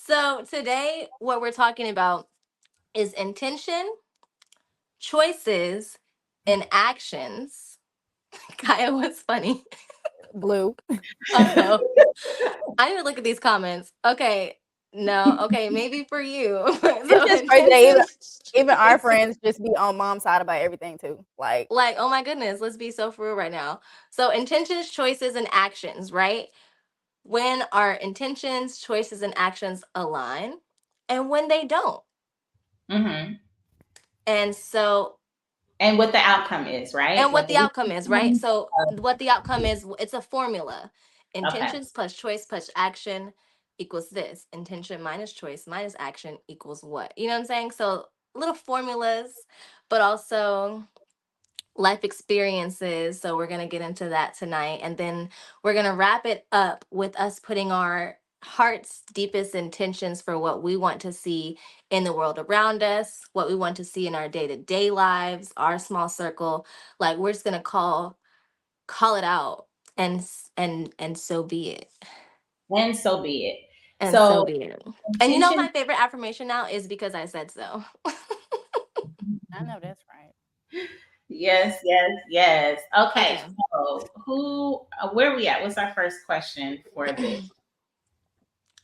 So today, what we're talking about is intention, choices, and actions. Kaya, what's funny? Blue. Oh no. I need to look at these comments. Okay. No. Okay. Maybe for you. It's So just crazy that even intention, even our choices. friends just be on mom's side about everything too. Like, Like, oh my goodness, let's be so for real right now. So intentions, choices, and actions, right? When our intentions, choices, and actions align, and when they don't. Hmm. And so And what the outcome is, right? and what Like the the outcome is, right? So what the outcome is, it's a formula. okay. Intentions plus choice plus action equals this. Intention minus choice minus action equals what? You know what I'm saying? So little formulas, but also life experiences. So we're going to get into that tonight. And then we're going to wrap it up with us putting our heart's deepest intentions for what we want to see in the world around us, what we want to see in our day-to-day lives, our small circle. Like we're just going to call it out and so be it. And so be it. And so So be it. And you know intention. my favorite affirmation now is because I said so. I know that's right. Yes, yes, yes. Okay, Okay. so where are we at? What's our first question for this?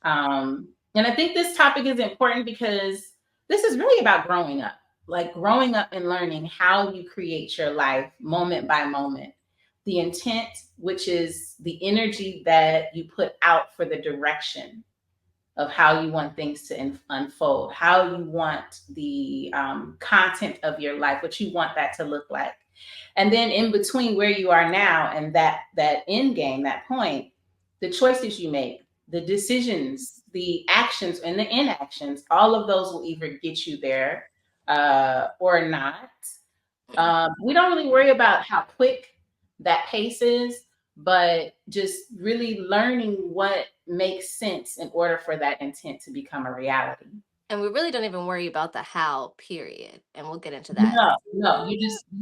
And I think this topic is important because this is really about growing up, like growing up and learning how you create your life moment by moment. The intent, which is the energy that you put out for the direction of how you want things to unfold, how you want the content of your life, what you want that to look like. And then in between where you are now and that end game, that point, the choices you make, the decisions, the actions and the inactions, all of those will either get you there or not. We don't really worry about how quick that pace is, but just really learning what makes sense in order for that intent to become a reality. And we really don't even worry about the how, period. And we'll get into that. No, no, you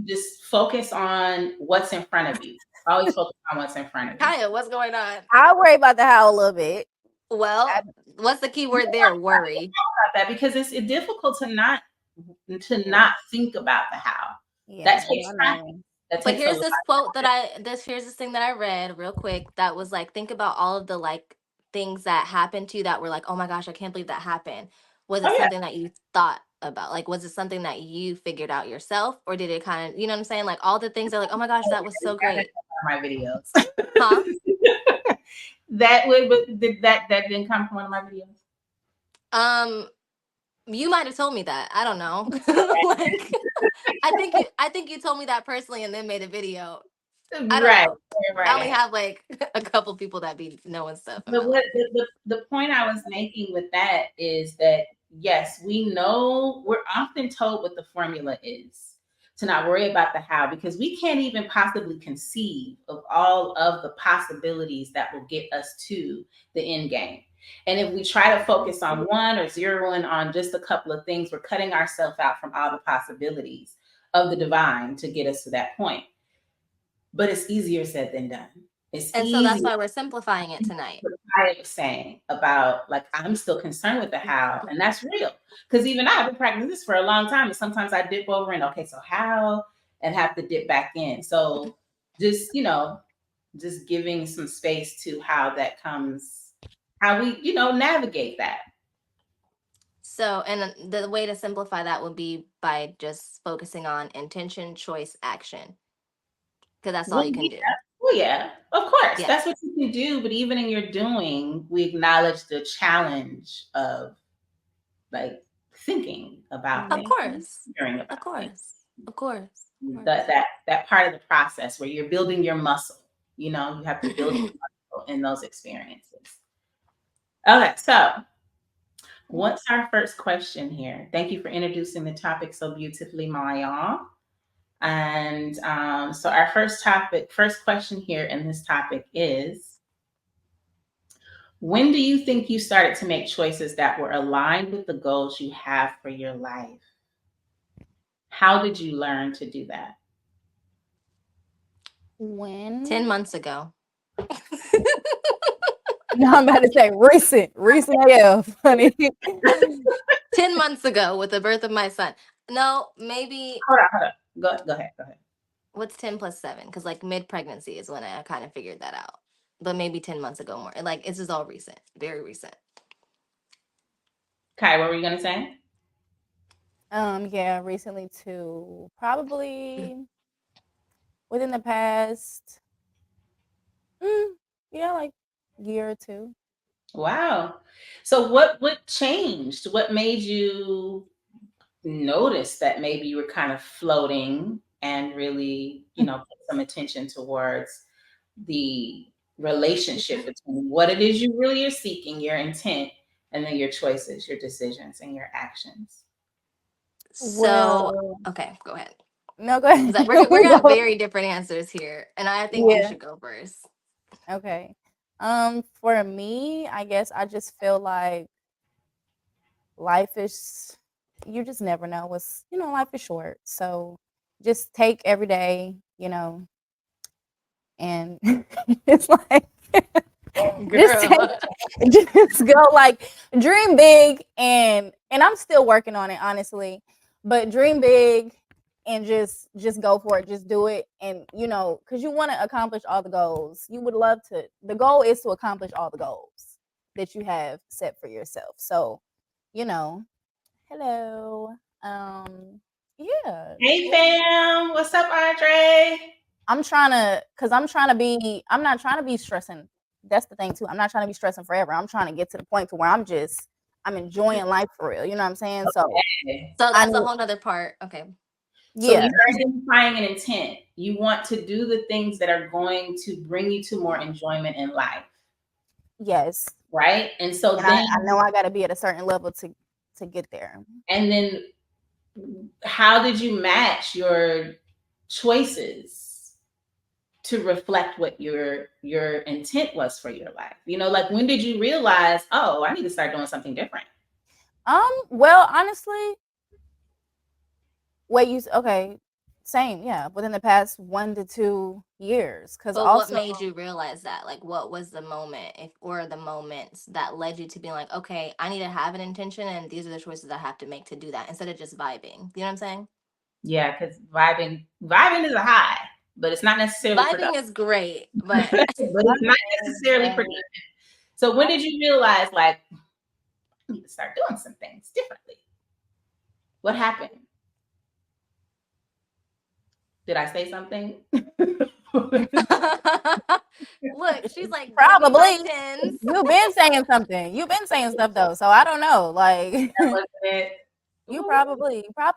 just focus on what's in front of you. Always focus on what's in front of you. Kaya, what's going on? I worry about the how a little bit. I, Well, what's the key You word there? Worry. about that because it's difficult to not think about the how. That yeah, takes I practice. know. That But takes a here's lot. this quote that here's this thing that I read real quick that was like, think about all of the like things that happened to you that were like, oh my gosh, I can't believe that happened. Was it Oh yeah, something that you thought about? Like, was it something that you figured out yourself? Or did it kind of, you know what I'm saying? Like all the things are like, oh my gosh, that was so that's great. one of my videos. Huh? But that didn't come from one of my videos. Um, you might have told me that. I don't know. Like I think you told me that personally and then made a video. I don't Right, know. I only right. have like a couple people that be knowing stuff in my But what life. the point I was making with that is that yes, we know we're often told what the formula is to not worry about the how because we can't even possibly conceive of all of the possibilities that will get us to the end game. And if we try to focus on one or zero in on just a couple of things, we're cutting ourselves out from all the possibilities of the divine to get us to that point. But it's easier said than done. It's And so that's easier why we're simplifying it tonight. what I was saying about like I'm still concerned with the how, and that's real. Because even I've been practicing this for a long time, and sometimes I dip over and okay, so how, and have to dip back in. So just just giving some space to how that comes, how we navigate that. So, and the way to simplify that would be by just focusing on intention, choice, action, because that's all Well, you can yeah, do. well, yeah, of course, Yeah, that's what you can do. But even in your doing, we acknowledge the challenge of like thinking about of Mhm. things, course, hearing of about things. course, of course, of that course. that that part of the process where you're building your muscle. You have to build your muscle in those experiences. Okay, so what's our first question here? Thank you for introducing the topic so beautifully, Maya. And so our first question here in this topic is: when do you think you started to make choices that were aligned with the goals you have for your life? How did you learn to do that? When 10 months ago. No, I'm about to say recent AF, honey. 10 months ago with the birth of my son. No, maybe Hold on. Go ahead. Go ahead. what's 10 plus 7? Because like mid pregnancy is when I kind of figured that out. But maybe 10 months ago more. Like it's just all recent, very recent. Kai, what were you gonna say? Yeah, recently too. Probably within the past, yeah, like year or two. Wow. So what changed? What made you notice that maybe you were kind of floating and really, put some attention towards the relationship between what it is you really are seeking, your intent, and then your choices, your decisions, and your actions. So, Well, okay, go ahead. no, go ahead. Because we're We gonna have go. very different answers here, and I think you Yeah. should go first. Okay. For me, I guess I just feel like life is, you just never know what's, life is short. So just take every day, and it's like just take, Girl. just go like dream big, and I'm still working on it, honestly, but dream big and just go for it, just do it. And because you want to accomplish all the goals, you would love to, the goal is to accomplish all the goals that you have set for yourself. So you know hello, yeah, Hey fam, what's up, Andre? I'm not trying to be stressing. That's the thing too. I'm not trying to be stressing forever. I'm trying to get to the point to where I'm enjoying life for real. You know what I'm saying? So Okay. So I that's a need, whole nother part. Okay. So yeah, you're identifying an intent. You want to do the things that are going to bring you to more enjoyment in life, yes. right? And so And I then, know I gotta be at a certain level to get there. and then how did you match your choices to reflect what your intent was for your life? Like when did you realize, oh, I need to start doing something different? Well, honestly, okay, same, yeah, within the past 1 to 2 years. Cause But what also, made you realize that? Like, what was the moment, if or the moments that led you to being like, okay, I need to have an intention, and these are the choices I have to make to do that, instead of just vibing. You know what I'm saying? Yeah, because vibing is a high, but it's not necessarily Vibing productive. is great, but But it's not necessarily productive. So when did you realize, like, I need to start doing some things differently? What happened? Did I say something? look, she's like, give me my probably pins. you've been saying something. You've been saying stuff though, so I don't know. Like Was it? you Ooh, probably, I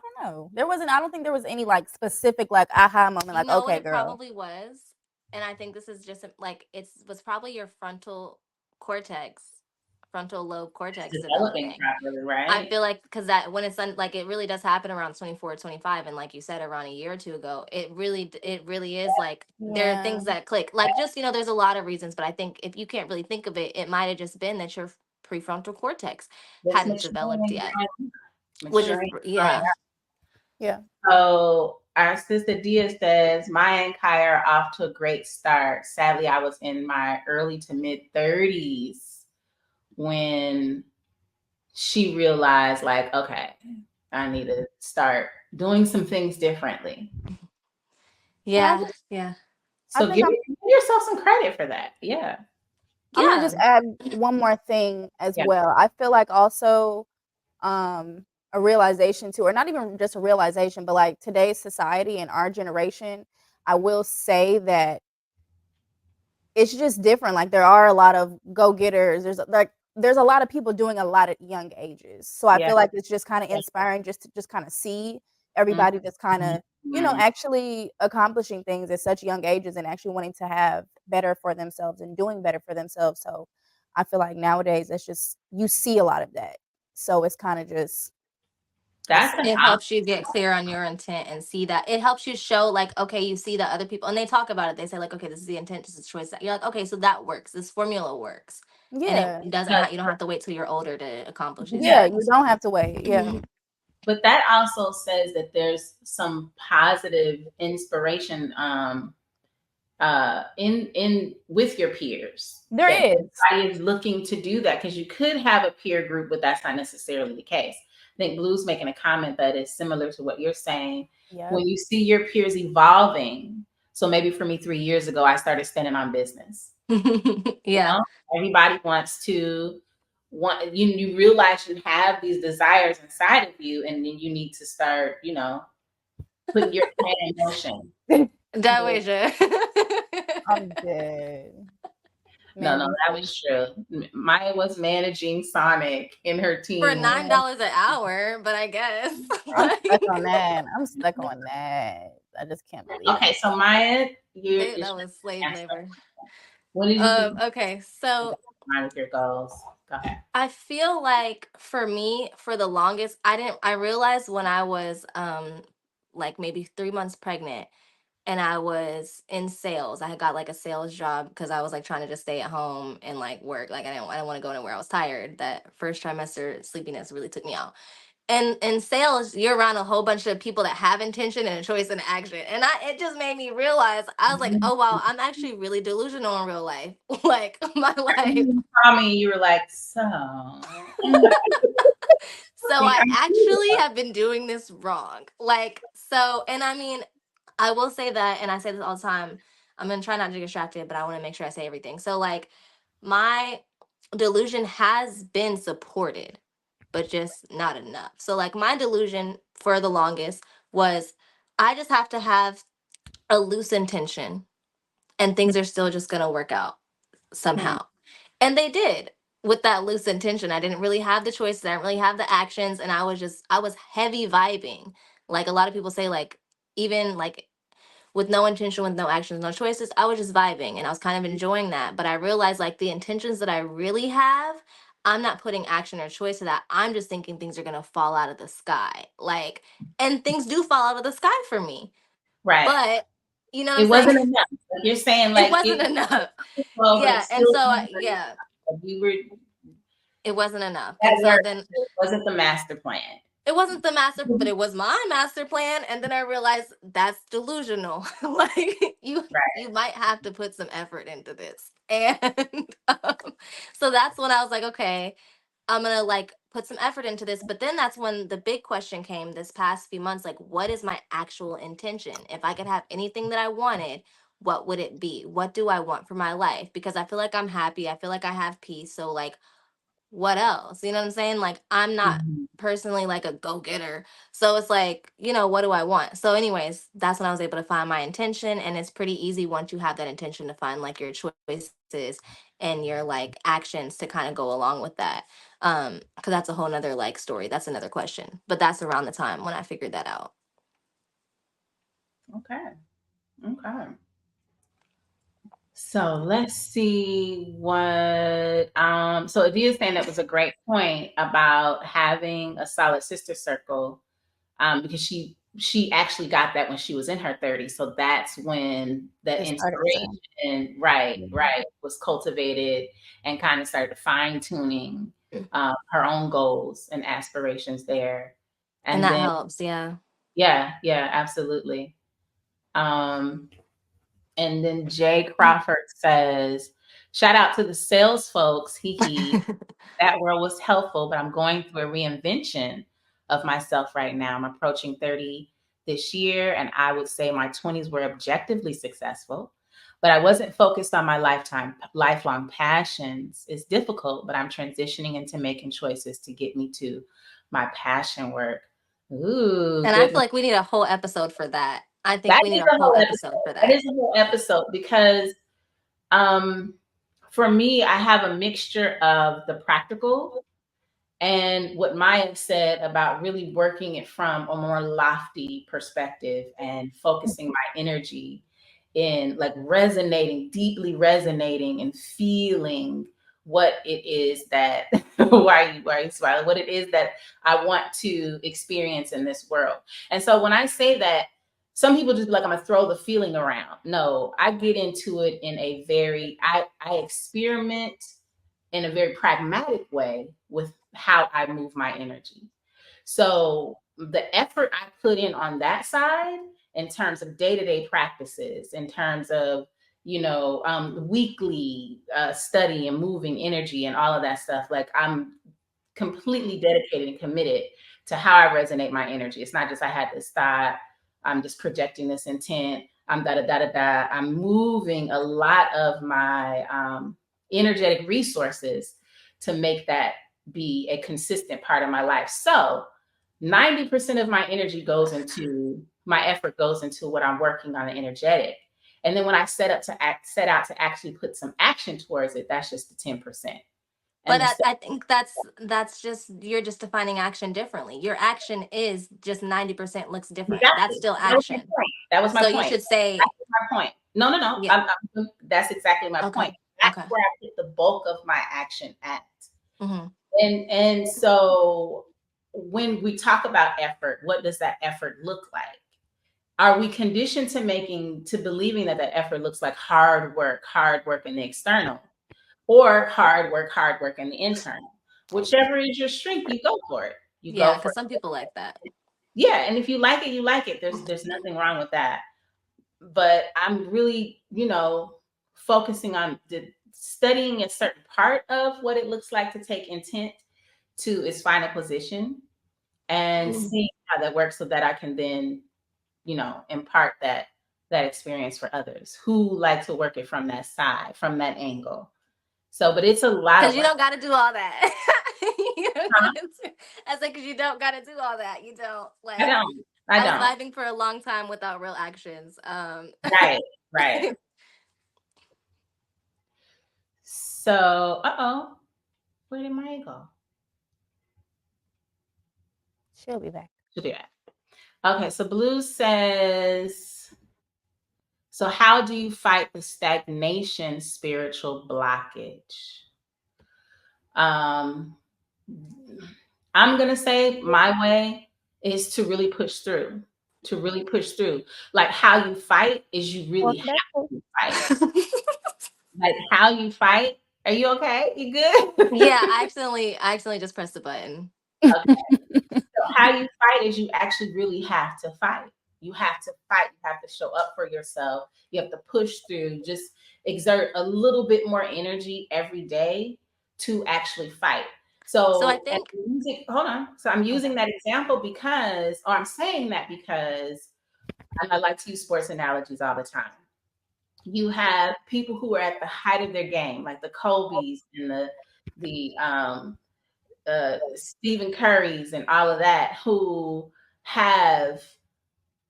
don't know. I don't think there was any like specific like aha moment. You Like, know what okay, it girl. probably was, and I think this is just like it was probably your cortex, frontal lobe cortex developing developing. properly, I right? feel like because that when it's like it really does happen around 24, 25, and like you said, around a year or two ago, it really is like there are Yeah. things that click. Like just there's a lot of reasons, but I think if you can't really think of it, it might have just been that your prefrontal cortex Just hadn't maturing developed and yet, growing. which is Maturing and growing. yeah. Yeah. So our sister Dia says, Maya and Kai are off to a great start. Sadly, I was in my early to mid 30s when she realized, like, okay, I need to start doing some things differently. And Yeah, yeah, I So think give yourself some credit for that. Yeah. I'm gonna just yeah. add one more thing as Yeah. well. I feel like also a realization too, or not even just a realization, but like today's society and our generation, I will say that it's just different. Like there are a lot of go-getters. There's a lot of people doing a lot at young ages. So I Yeah. feel like it's just kind of inspiring just to just kind of see everybody that's kind of, Mhm. actually accomplishing things at such young ages and actually wanting to have better for themselves and doing better for themselves. So I feel like nowadays it's just you see a lot of that. So it's kind of just That's an It helps you get clear on your intent and see that it helps you show like okay you see that other people and they talk about it, they say like okay this is the intent, this is the choice, that you're like okay so that works, this formula works, and yeah. you don't have to wait till you're older to accomplish these Yeah, yeah. you things. don't have to wait. Yeah. But that also says that there's some positive inspiration in with your peers, There that is. everybody is looking to do that, because you could have a peer group, but that's not necessarily the case. I think Blue's making a comment that is similar to what you're saying. Yep. When you see your peers evolving, so maybe for me 3 years ago, I started spending on business. You Yeah. know, everybody wants to you realize you have these desires inside of you, and then you need to start, putting your plan in motion. That But way, sure. I'm dead. No, no, Managing that was true. Maya was managing Sonic in her For team. $9 an hour, but I guess. I'm stuck Like, on that. I'm stuck on that. I just can't believe Okay, it. so Maya, it's that was your slave answer. labor. What did you think Okay, so mine with your goals? Go ahead. I feel like for me, for the longest, I realized when I was like maybe 3 months pregnant and I was in sales. I had got like a sales job because I was like trying to just stay at home and like work. Like I didn't want to go anywhere. I was tired. That first trimester sleepiness really took me out. And in sales, you're around a whole bunch of people that have intention and a choice and action. And it just made me realize I was like, oh wow, I'm actually really delusional in real life. Like my life. You saw me, you were like, so. So I actually have been doing this wrong. Like, so, and I mean, I will say that, and I say this all the time. I'm gonna try not to get distracted, but I want to make sure I say everything. So, like, my delusion has been supported, but just not enough. So, like, my delusion for the longest was I just have to have a loose intention, and things are still just gonna work out Hmm. somehow. And they did with that loose intention. I didn't really have the choices. I didn't really have the actions. And I was heavy vibing. Like a lot of people say, like, even like with no intention, with no actions, no choices, I was just vibing and I was kind of enjoying that. But I realized like the intentions that I really have, I'm not putting action or choice to that. I'm just thinking things are going to fall out of the sky. Like, and things do fall out of the sky for me. Right. But, you know what I'm It saying? wasn't enough. Like you're saying, It like wasn't it enough. was well, but it Yeah. And still so, wasn't yeah, enough. We were it wasn't enough. that And so work then wasn't the master plan. it wasn't the master, but it was my master plan. And then I realized that's delusional. Like you might have to put some effort into this. And um, so that's when I was like, okay, I'm gonna like put some effort into this. But then that's when the big question came this past few months, like, what is my actual intention? If I could have anything that I wanted, what would it be? What do I want for my life? Because I feel like I'm happy. I feel like I have peace. So like what else? You know what I'm saying? Like I'm not Mhm. personally like a go-getter. So it's like, what do I want? So anyways, that's when I was able to find my intention, and it's pretty easy once you have that intention to find like your choices and your like actions to kind of go along with that. Cuz that's a whole nother like story. That's another question. But that's around the time when I figured that out. Okay. Okay. So let's see what so Adia's saying that was a great point about having a solid sister circle, because she actually got that when she was in her 30s. So that's when the It started to. inspiration, right, was cultivated and kind of started fine tuning her own goals and aspirations there. And And that then, helps, yeah. yeah, absolutely. Um, and then Jay Crawford says, shout out to the sales folks. Hee hee. That world was helpful, but I'm going through a reinvention of myself right now. I'm approaching 30 this year, and I would say my 20s were objectively successful, but I wasn't focused on my lifelong passions. It's difficult, but I'm transitioning into making choices to get me to my passion work. Ooh, And I feel goodness. like we need a whole episode for that. I think That we need is a a whole whole episode episode. for That that. is a whole episode because um, for me, I have a mixture of the practical and what Maya said about really working it from a more lofty perspective and focusing my energy in like deeply resonating and feeling what it is that why are you smiling? What it is that I want to experience in this world. And so when I say that, some people just be like, I'm gonna throw the feeling around. No, I get into it in a very I experiment in a very pragmatic way with how I move my energy. So the effort I put in on that side, in terms of day-to-day practices, in terms of weekly study and moving energy and all of that stuff. Like I'm completely dedicated and committed to how I resonate my energy. It's not just I had this thought, I'm just projecting this intent, I'm da da da da da. I'm moving a lot of my energetic resources to make that be a consistent part of my life. So 90% of my energy goes into my effort goes into what I'm working on, the energetic. And then when I set out to actually put some action towards it, that's just the 10%. But And the I think that's just, you're just defining action differently. Your action is just 90% looks different. That's exactly. still That was my action. point. That was my So you point. should say, That was my point. No, no, no. yeah, That's exactly my okay, point. That's okay. where I put the bulk of my action at. Hmm. And so when we talk about effort, what does that effort look like? Are we conditioned to believing that that effort looks like hard work in the external, or hard work in the internal? Whichever is your strength, you go for it. You Yeah, go for because some people like that. it. Yeah, and if you like it, you like it. There's nothing wrong with that. But I'm really, focusing on studying a certain part of what it looks like to take intent to its final position and Mhm. see how that works so that I can then, impart that experience for others who like to work it from that side, from that angle. So, but it's a lot Because of you work. don't got to do all that. You don't Huh? gotta I said, because you don't got to do all that. You don't. I Like, don't. I I was don't. vibing for a long time without real actions. Right. Right. So, where did Maya go? She'll be back. She'll be back. Okay, so Blue says, so how do you fight the stagnation spiritual blockage? Um, I'm gonna say my way is to really push through, to really push through. Like how you fight is you really Welcome have back. to fight. Like how you fight. Are you okay? You good? Yeah, I accidentally just pressed the button. So how you fight is you actually really have to fight. You have to fight. You have to show up for yourself. You have to push through. Just exert a little bit more energy every day to actually fight. So I So, and think, hold on. So I'm okay. using that example or I'm saying that because I like to use sports analogies all the time. You have people who are at the height of their game, like the Kobe's and the Stephen Curry's and all of that, who have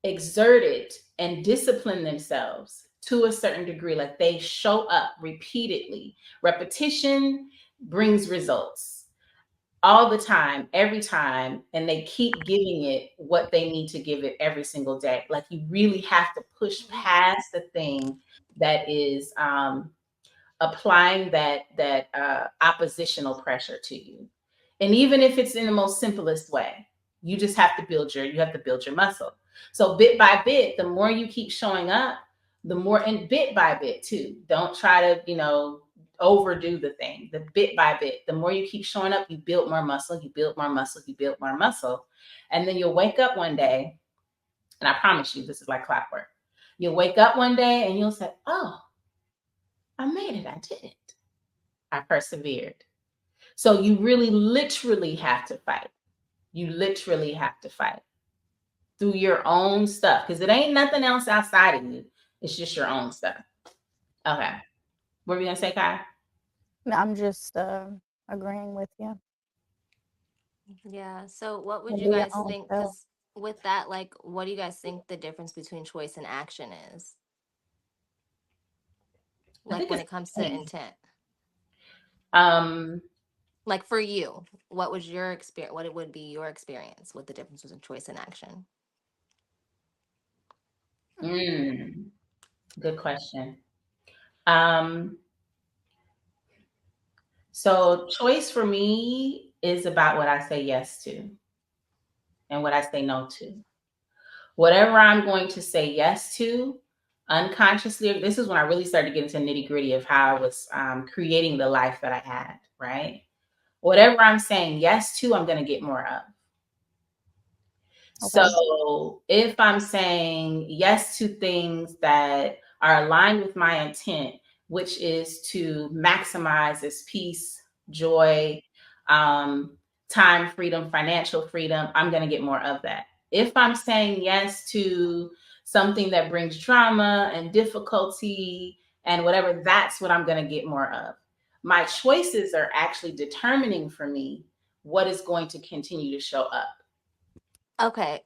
exerted and disciplined themselves to a certain degree. Like they show up repeatedly. Repetition brings results all the time, every time, and they keep giving it what they need to give it every single day. Like you really have to push past the thing that is applying that oppositional pressure to you. And even if it's in the most simplest way, you have to build your muscle. So bit by bit, the more you keep showing up, the more, and bit by bit too. Don't try to, overdo the thing. The bit by bit, the more you keep showing up, you build more muscle, you build more muscle, you build more muscle. And then you'll wake up one day, and I promise you, this is like clockwork. You'll wake up one day and you'll say, "Oh, I made it. I did it. I persevered." So you really literally have to fight. You literally have to fight through your own stuff because it ain't nothing else outside of you. It's just your own stuff. Okay. What were you gonna say, Kai? No, I'm just agreeing with you. Yeah. So what would you Do your guys own think? stuff. Because with that, like, what do you guys think the difference between choice and action is? I Like think when it's it comes to things. intent. Um, Like for you, what was your experience? What it would be your experience with the difference between choice and action? mm, good question. Um, so choice for me is about what I say yes to and what I say no to. Whatever I'm going to say yes to unconsciously, this is when I really started to get into nitty gritty of how I was creating the life that I had, right? Whatever I'm saying yes to, I'm going to get more of. Okay. So if I'm saying yes to things that are aligned with my intent, which is to maximize this peace, joy, um, time freedom, financial freedom, I'm going to get more of that. If I'm saying yes to something that brings drama and difficulty and whatever, that's what I'm going to get more of. My choices are actually determining for me what is going to continue to show up. Okay,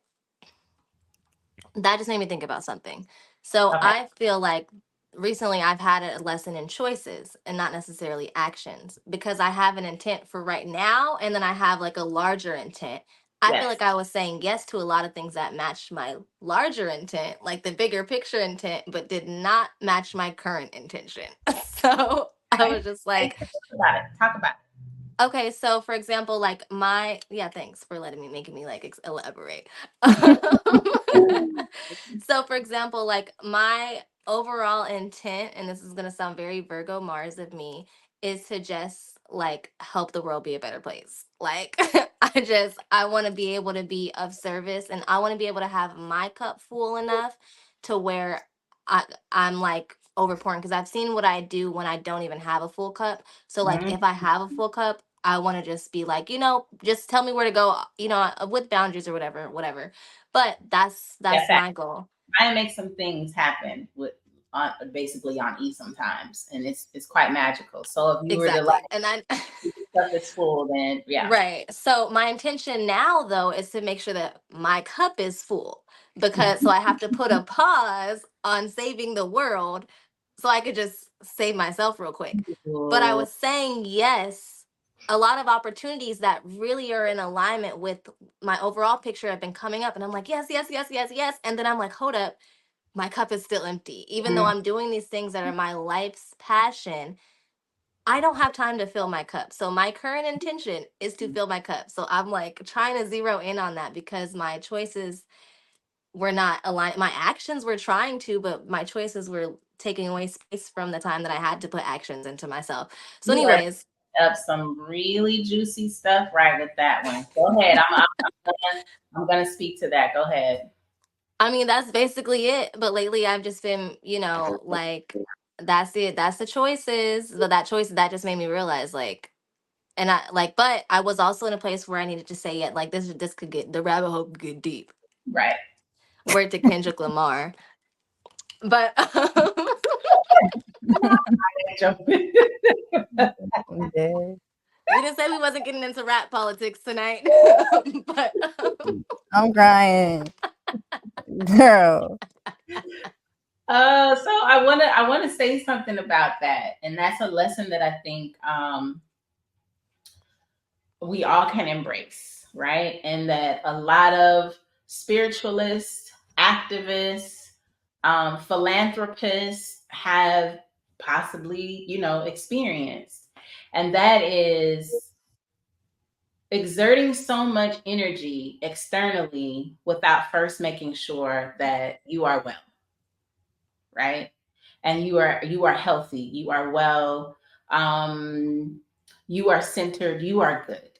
that just made me think about something. So Okay. I feel like recently I've had a lesson in choices and not necessarily actions, because I have an intent for right now and then I have like a larger intent. I feel Yes. like I was saying yes to a lot of things that matched my larger intent, like the bigger picture intent, but did not match my current intention. So I Right. was just like, Talk about it. Talk about okay, so for example, like my, yeah, thanks for letting me, making me like elaborate. it. So for example, like my overall intent, and this is gonna sound very Virgo Mars of me, is to just like help the world be a better place. Like I want to be able to be of service, and I want to be able to have my cup full enough to where I I'm like overpouring, because I've seen what I do when I don't even have a full cup. So like Mhm. if I have a full cup, I want to just be like, just tell me where to go, with boundaries or whatever, whatever. But Yeah, that's my goal. I make some things happen with basically on E sometimes, and it's quite magical. So if you were to like Exactly. And I stuff is full, then yeah, right. So my intention now though is to make sure that my cup is full, because so I have to put a pause on saving the world so I could just save myself real quick. But I Ooh, was saying yes, a lot of opportunities that really are in alignment with my overall picture have been coming up, and I'm like, yes, yes, yes, yes, yes. And then I'm like, hold up, my cup is still empty. Even though mm, I'm doing these things that are my life's passion, I don't have time to fill my cup. So my current intention is to fill my cup. So I'm like trying to zero in on that, because my choices were not aligned. My actions were trying to, but my choices were taking away space from the time that I had to put actions into myself. So, you are anyways, up some really juicy stuff right with that one. Go ahead. I'm gonna speak to that. Go ahead. I mean, that's basically it. But lately I've just been, like, that's it. That's the choices. But that choice, that just made me realize, like, and I like, but I was also in a place where I needed to say it. Like, this could get, the rabbit hole could get deep. Right. Word to Kendrick Lamar. But I'm dead. we didn't say we wasn't getting into rap politics tonight. But I'm crying, girl. So I wanna say something about that, and that's a lesson that I think we all can embrace, right? And that a lot of spiritualists, activists, philanthropists have possibly, experienced. And that is exerting so much energy externally without first making sure that you are well, right? And you are healthy, you are well, um, you are centered, you are good.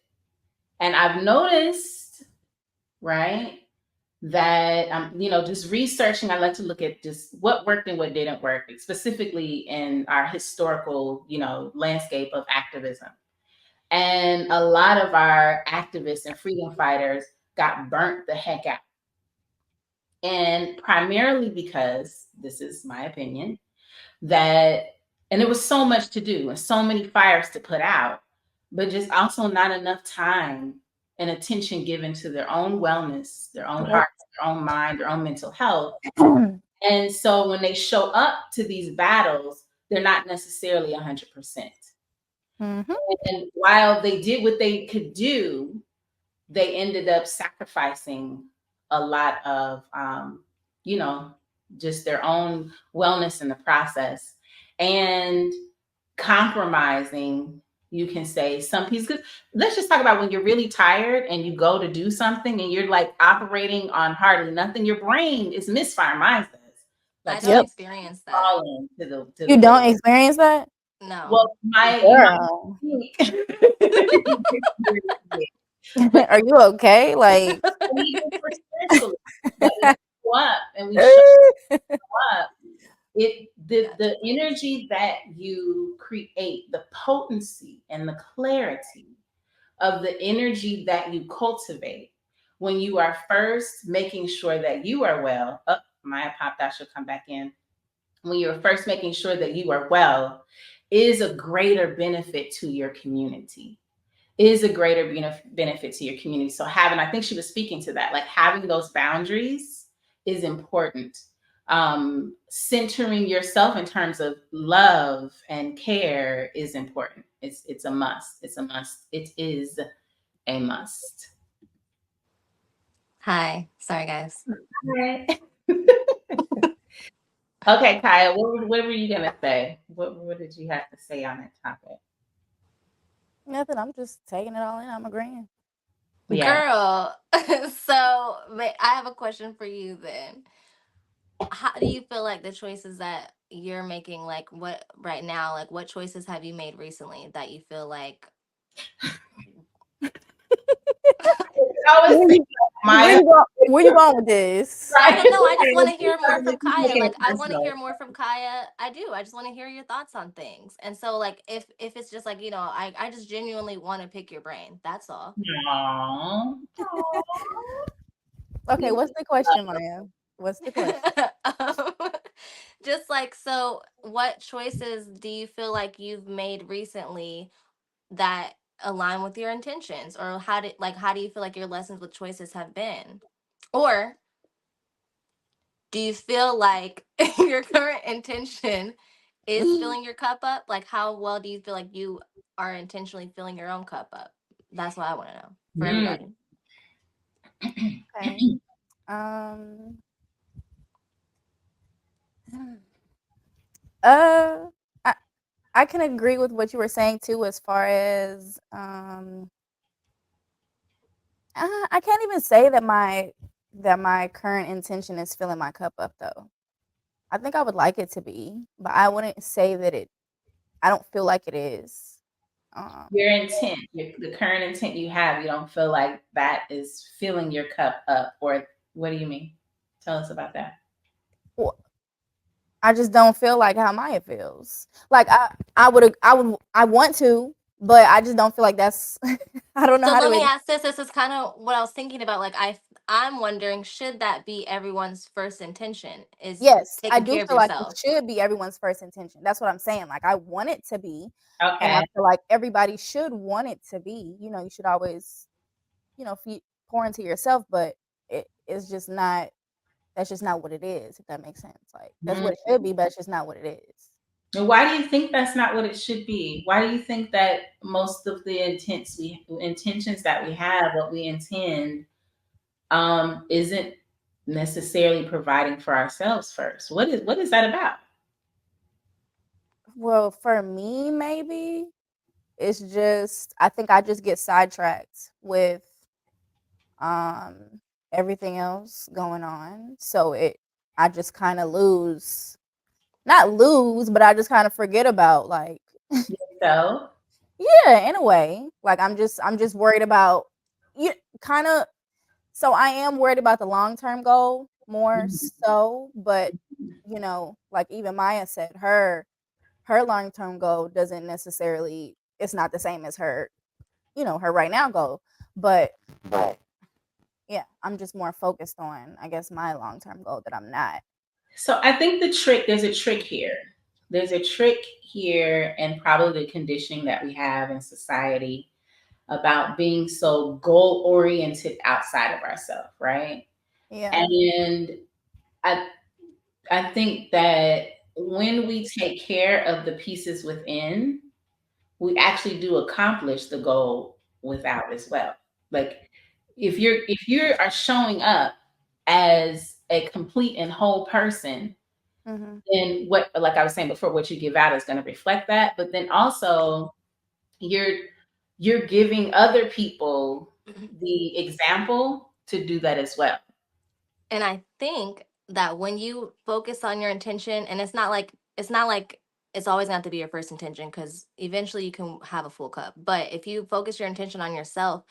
And I've noticed, right, that just researching, I like to look at just what worked and what didn't work, specifically in our historical, landscape of activism. And a lot of our activists and freedom fighters got burnt the heck out. And primarily because, this is my opinion, that, and there was so much to do and so many fires to put out, but just also not enough time and attention given to their own wellness, their own Yep. heart, their own mind, their own mental health. And so when they show up to these battles, they're not necessarily 100%. Mm-hmm. And while they did what they could do, they ended up sacrificing a lot of, you know, just their own wellness in the process, and compromising, you can say, some pieces. 'Cause let's just talk about when you're really tired and you go to do something and you're like operating on hardly nothing, your brain is misfire. Mine says, I like, don't Yep. experience that. falling to the You floor. don't experience that, No. Well, you might girl. think, but Are you okay? Like, even for spiritually, but we show up and we show up, the Gotcha. energy that you create, the potency and the clarity of the energy that you cultivate when you are first making sure that you are well. Oh, Maya popped out, she'll come back in. When you're first making sure that you are well, is a greater benefit to your community. Is a greater benefit to your community. So having, I think she was speaking to that, like having those boundaries is important. Centering yourself in terms of love and care is important. It's a must. It's a must. It is a must. Hi. Sorry, guys. All right. Okay, Kaya, what were you gonna say? What did you have to say on that topic? Nothing. I'm just taking it all in. I'm agreeing. Yeah. Girl. So, I have a question for you then. How do you feel like the choices that you're making, like what right now, like what choices have you made recently that you feel like I always Where think you where Maya, you go? Where you going with this? I right? don't know. I just want to hear more from Kaya. Making it Like I want to personal. hear more from Kaya. I do. I just want to hear your thoughts on things. And so like if it's just like, I just genuinely want to pick your brain. That's all. Aww. Okay, what's the question, Maya? What's the question? Um, just like so what choices do you feel like you've made recently that align with your intentions, or how do you feel like your lessons with choices have been, or do you feel like your current intention is filling your cup up? Like how well do you feel like you are intentionally filling your own cup up? That's what I want to know for Mm. everybody. Okay. Um. Uh. I I can agree with what you were saying too, as far as I can't even say that my current intention is filling my cup up though. I think I would like it to be, but I wouldn't say that it. I don't feel like it is. Um. Your intent, the current intent you have, you don't feel like that is filling your cup up, or what do you mean? Tell us about that. Well, I just don't feel like how Maya feels. Like I want to, but I just don't feel like that's. I don't know So how let to. me ask this is kind of what I was thinking about. Like I'm wondering, should that be everyone's first intention, is Yes, I taking do care of feel like it yourself? should be everyone's first intention. That's what I'm saying. Like I want it to be, and I Okay. feel like everybody should want it to be. You should always, pour into yourself, but it's just not. That's just not what it is. If that makes sense. Like that's Mm. what it should be, but it's just not what it is. And why do you think that's not what it should be? Why do you think that most of the intentions that we have, what we intend, isn't necessarily providing for ourselves first? What is that about? Well, for me, maybe it's just I think I just get sidetracked with um everything else going on. So I just kind of not lose, but I just kind of forget about like So, yeah, in a way. Like I'm just worried about you kind of so I am worried about the long-term goal more so, but like even Maya said her long-term goal doesn't necessarily it's not the same as her right now goal. But yeah, I'm just more focused on, I guess, my long term goal that I'm not. so I think there's a trick here. There's a trick here, and probably the conditioning that we have in society about being so goal oriented outside of ourselves, right? Yeah. And I I think that when we take care of the pieces within, we actually do accomplish the goal without as well. Like if you are showing up as a complete and whole person, Mhm. then what, like I was saying before, what you give out is going to reflect that. But then also you're you're giving other people the example to do that as well. And I think that when you focus on your intention, and it's not like it's always going to be your first intention, because eventually you can have a full cup. But if you focus your intention on yourself,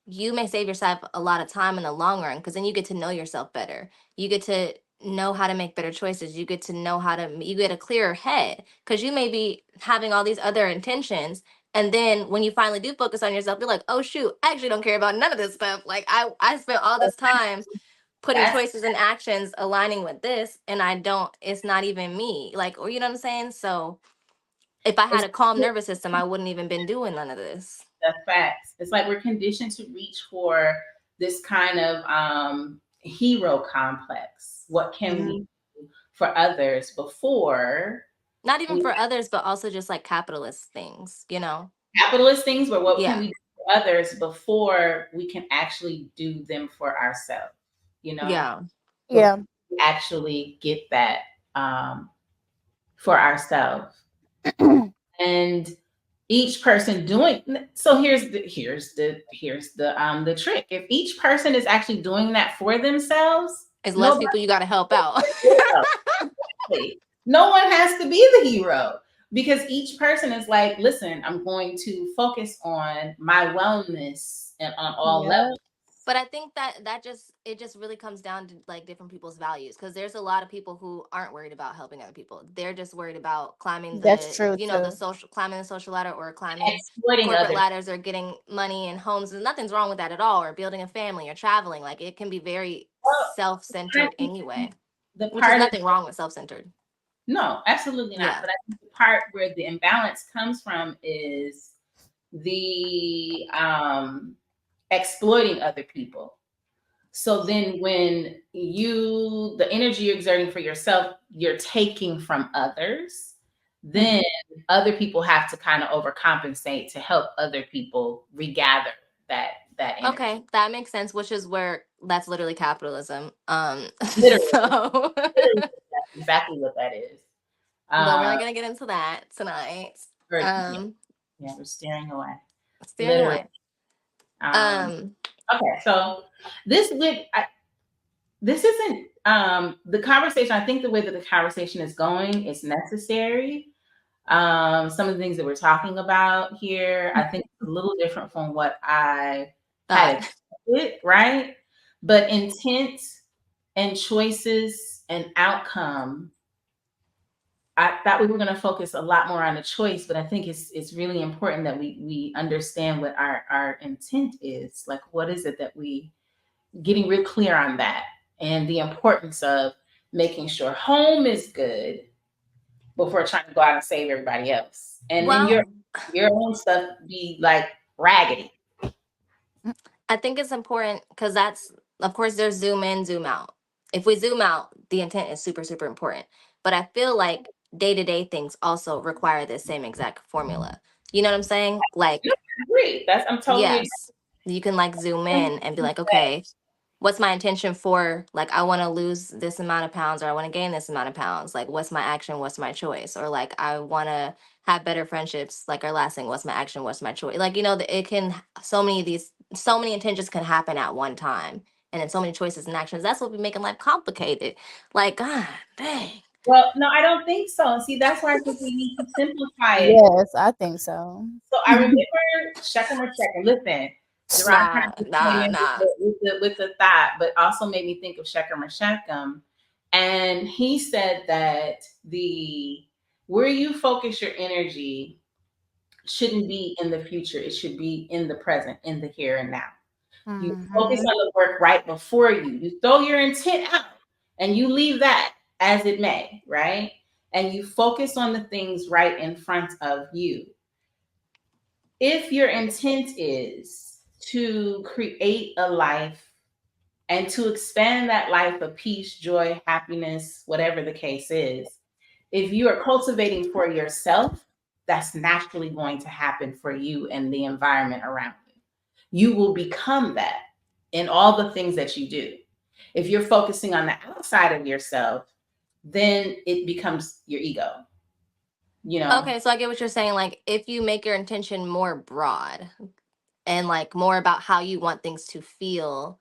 you may save yourself a lot of time in the long run, because then you get to know yourself better. You get to know how to make better choices. You get to know how to, you get a clearer head, because you may be having all these other intentions, and then when you finally do focus on yourself, you're like, oh shoot, I actually don't care about none of this stuff. Like I spent all this time putting That's choices and actions aligning with this, and I don't, it's not even me. Like, or you know what I'm saying? So if I had it's a calm nervous system, I wouldn't even been doing none of this. the facts. It's like we're conditioned to reach for this kind of hero complex. What can we Mhm. do for others before Not even we for others, but also just like capitalist things, you know? capitalist things, but what can Yeah. we do for others before we can actually do them for ourselves? You know, Yeah. before Yeah. we actually get that um, for ourselves. And each person doing so here's the trick. If each person is actually doing that for themselves, It's less nobody people you got to help out. no one has to be the hero, because each person is like, listen, I'm going to focus on my wellness and on all levels. Yep. But I think that just, it just really comes down to like different people's values, because there's a lot of people who aren't worried about helping other people. They're just worried about climbing That's the, true you know, the too. social, climbing the social ladder, or climbing Exploiting corporate others. ladders, or getting money and homes. And nothing's wrong with that at all, or building a family or traveling. Like it can be very Well, I self-centered think anyway, the which is part of nothing wrong with self-centered. no, absolutely not. Yeah. But I think the part where the imbalance comes from is the exploiting other people. So then when the energy you're exerting for yourself, you're taking from others, then Mhm. other people have to kind of overcompensate to help other people regather that energy. Okay, that makes sense, which is where that's literally capitalism. Literally, So literally that's exactly what that is. but we're not Uh, gonna get into that tonight. yeah, Um, yeah, we're steering away. steering Literally. away. Um, Um, okay, so this would this isn't the conversation. I think the way that the conversation is going is necessary. Some of the things that we're talking about here, I think it's a little different from what I had thought. expected, right? But intent and choices and outcome, I thought we were going to focus a lot more on the choice, but I think it's really important that we understand what our intent is. Like, what is it that we getting real clear on that, and the importance of making sure home is good before trying to go out and save everybody else. And then Well, your own stuff be like raggedy. I think it's important because that's, of course, there's zoom in, zoom out. If we zoom out, the intent is super, super important. But I feel like day to day things also require the same exact formula. You know what I'm saying? No, Like, I agree. I'm totally yes, you can like zoom in and be like, agree. okay, what's my intention for, like, I want to lose this amount of pounds, or I want to gain this amount of pounds. Like, what's my action, what's my choice? Or like, I want to have better friendships, like our last thing, what's my action, what's my choice? Like, you know, it can, so many of these, so many intentions can happen at one time, and then so many choices and actions. That's what be making life complicated. Like, god dang. Well, no, I don't think so. See, that's why I think we need to simplify it. Yes, I think so. So I remember Shechem or Shechem. Listen, Deron kind Nah, of just came nah, in nah. with the thought, but also made me think of Shechem or Shechem. And he said that the where you focus your energy shouldn't be in the future. It should be in the present, in the here and now. You focus Hmm. on the work right before you. You throw your intent out and you leave that as it may, right? And you focus on the things right in front of you. If your intent is to create a life and to expand that life of peace, joy, happiness, whatever the case is, if you are cultivating for yourself, that's naturally going to happen for you and the environment around you. You will become that in all the things that you do. If you're focusing on the outside of yourself, then it becomes your ego, you know. Okay, so I get what you're saying. Like, if you make your intention more broad, and like more about how you want things to feel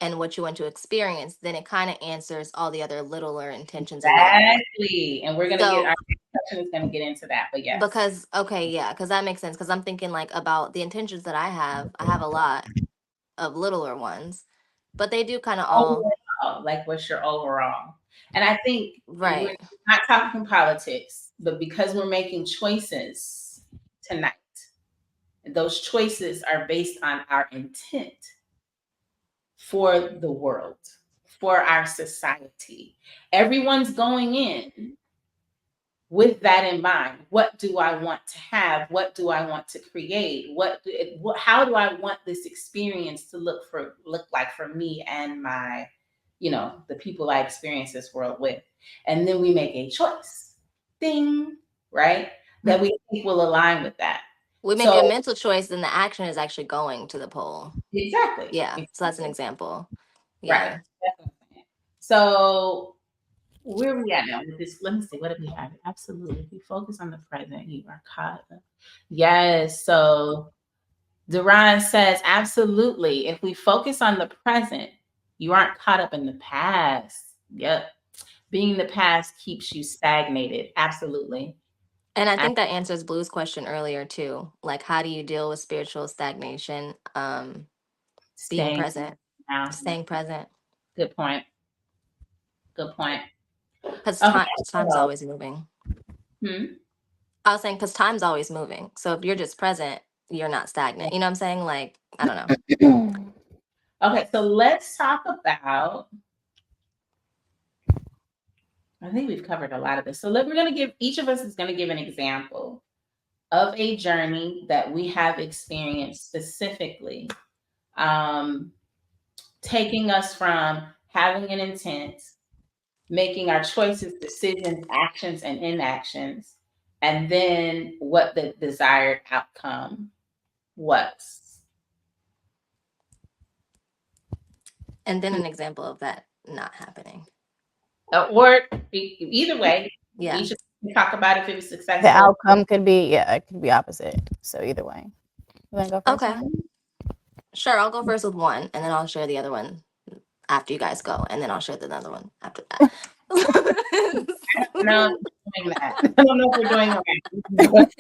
and what you want to experience, then it kind of answers all the other littler intentions along the way. Exactly. And we're going to get, So, our discussion is going to get into that, but yes. because, okay, yeah, because that makes sense. Because I'm thinking like about the intentions that I have a lot of littler ones, but they do kind of all, Overall, like what's your overall? And I think we're Right. not talking politics, but because we're making choices tonight, those choices are based on our intent for the world, for our society. Everyone's going in with that in mind. What do I want to have? What do I want to create? How do I want this experience to look like for me and my, the people I experience this world with? And then we make a choice. Ding, right? That we think will align with that. We make a So mental choice, and the action is actually going to the pole. exactly. Yeah. So that's an Exactly. example. Right. Yeah. That's what I'm saying. So where are we at now with this? Let me see. What do we have? Absolutely. If you focus on the present, you are caught up. Yes. So Duran says, absolutely. If we focus on the present, you aren't caught up in the past. Yep. Being in the past keeps you stagnated. Absolutely. And I I think that answers Blue's question earlier too. Like, how do you deal with spiritual stagnation? Being staying present, now. staying present. Good point. Good point. Because Okay. time's So, always moving. hmm? I was saying because time's always moving. So if you're just present, you're not stagnant. You know what I'm saying? Like, I don't know. Okay. So let's talk about, I think we've covered a lot of this. So we're going to give, each of us is going to give an example of a journey that we have experienced specifically, um, taking us from having an intent, making our choices, decisions, actions, and inactions, and then what the desired outcome was. And then an example of that not happening. Or either way, Yeah. each of us can talk about if it was The successful. outcome could be, yeah, it could be opposite. So either way. You want to go first, Okay. Ryan? Sure. I'll go first with one, and then I'll share the other one after you guys go, and then I'll share the other one after that. No, doing that. I don't know if we're doing that.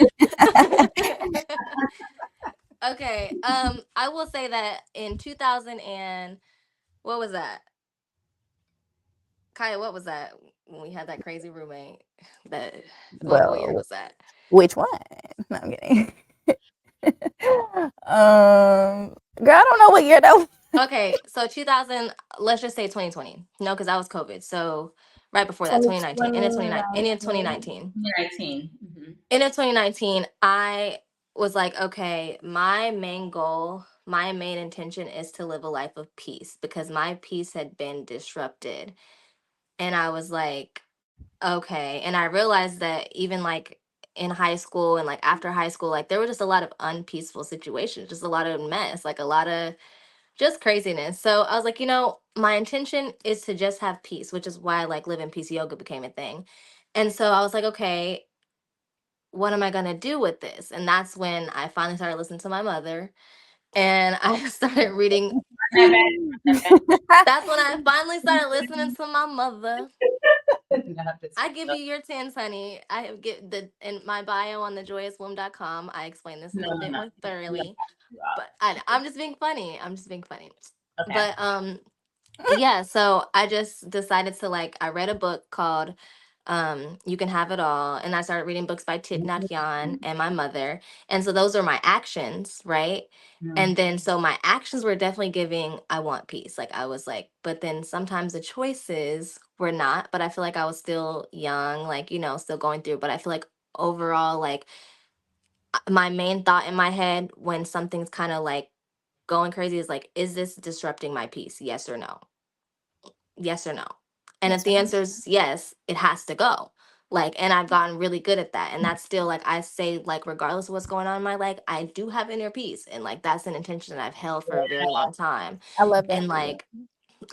Okay. I will say that in 2000 and what was that? Kaya, what was that when we had that crazy roommate? That what year Well, was that? which one? No, I'm kidding. Girl, I don't know what year that was. Okay, so 2000, let's just say 2020. No, because that was COVID. So right before that, 2019, end of 2019, end of 2019. 2019. End of 2019, I was like, okay, my main goal, my main intention is to live a life of peace because my peace had been disrupted. And I was like, okay. And I realized that even like in high school and like after high school, like there were just a lot of unpeaceful situations, just a lot of mess, like a lot of just craziness. So I was like, my intention is to just have peace, which is why like live in peace yoga became a thing. And so I was like, okay, what am I going to do with this? And that's when I finally started listening to my mother and I started reading. Not that bad. That's when I finally started listening to my mother. No, I give you your tens, honey. I have get the in my bio on thejoyouswomb.com. I explain this a no, little no, bit no. more No. thoroughly, but I'm just being funny. I'm just being funny. Okay. But yeah, so I just decided to like I read a book called You Can Have It All, and I started reading books by Thich Nhat Hanh and my mother. And so those are my actions, right? Mm. And then so my actions were definitely giving I want peace. Like I was like, but then sometimes the choices were not, but I feel like I was still young, like, still going through, but I feel like overall like my main thought in my head when something's kind of like going crazy is like, is this disrupting my peace? Yes or no? Yes or no? And if Yes or the no? answer is yes, it has to go. Like, and I've gotten really good at that. And that's still like I say, like, regardless of what's going on in my life, I do have inner peace. And like that's an intention that I've held for a very long time. I love that And for you. like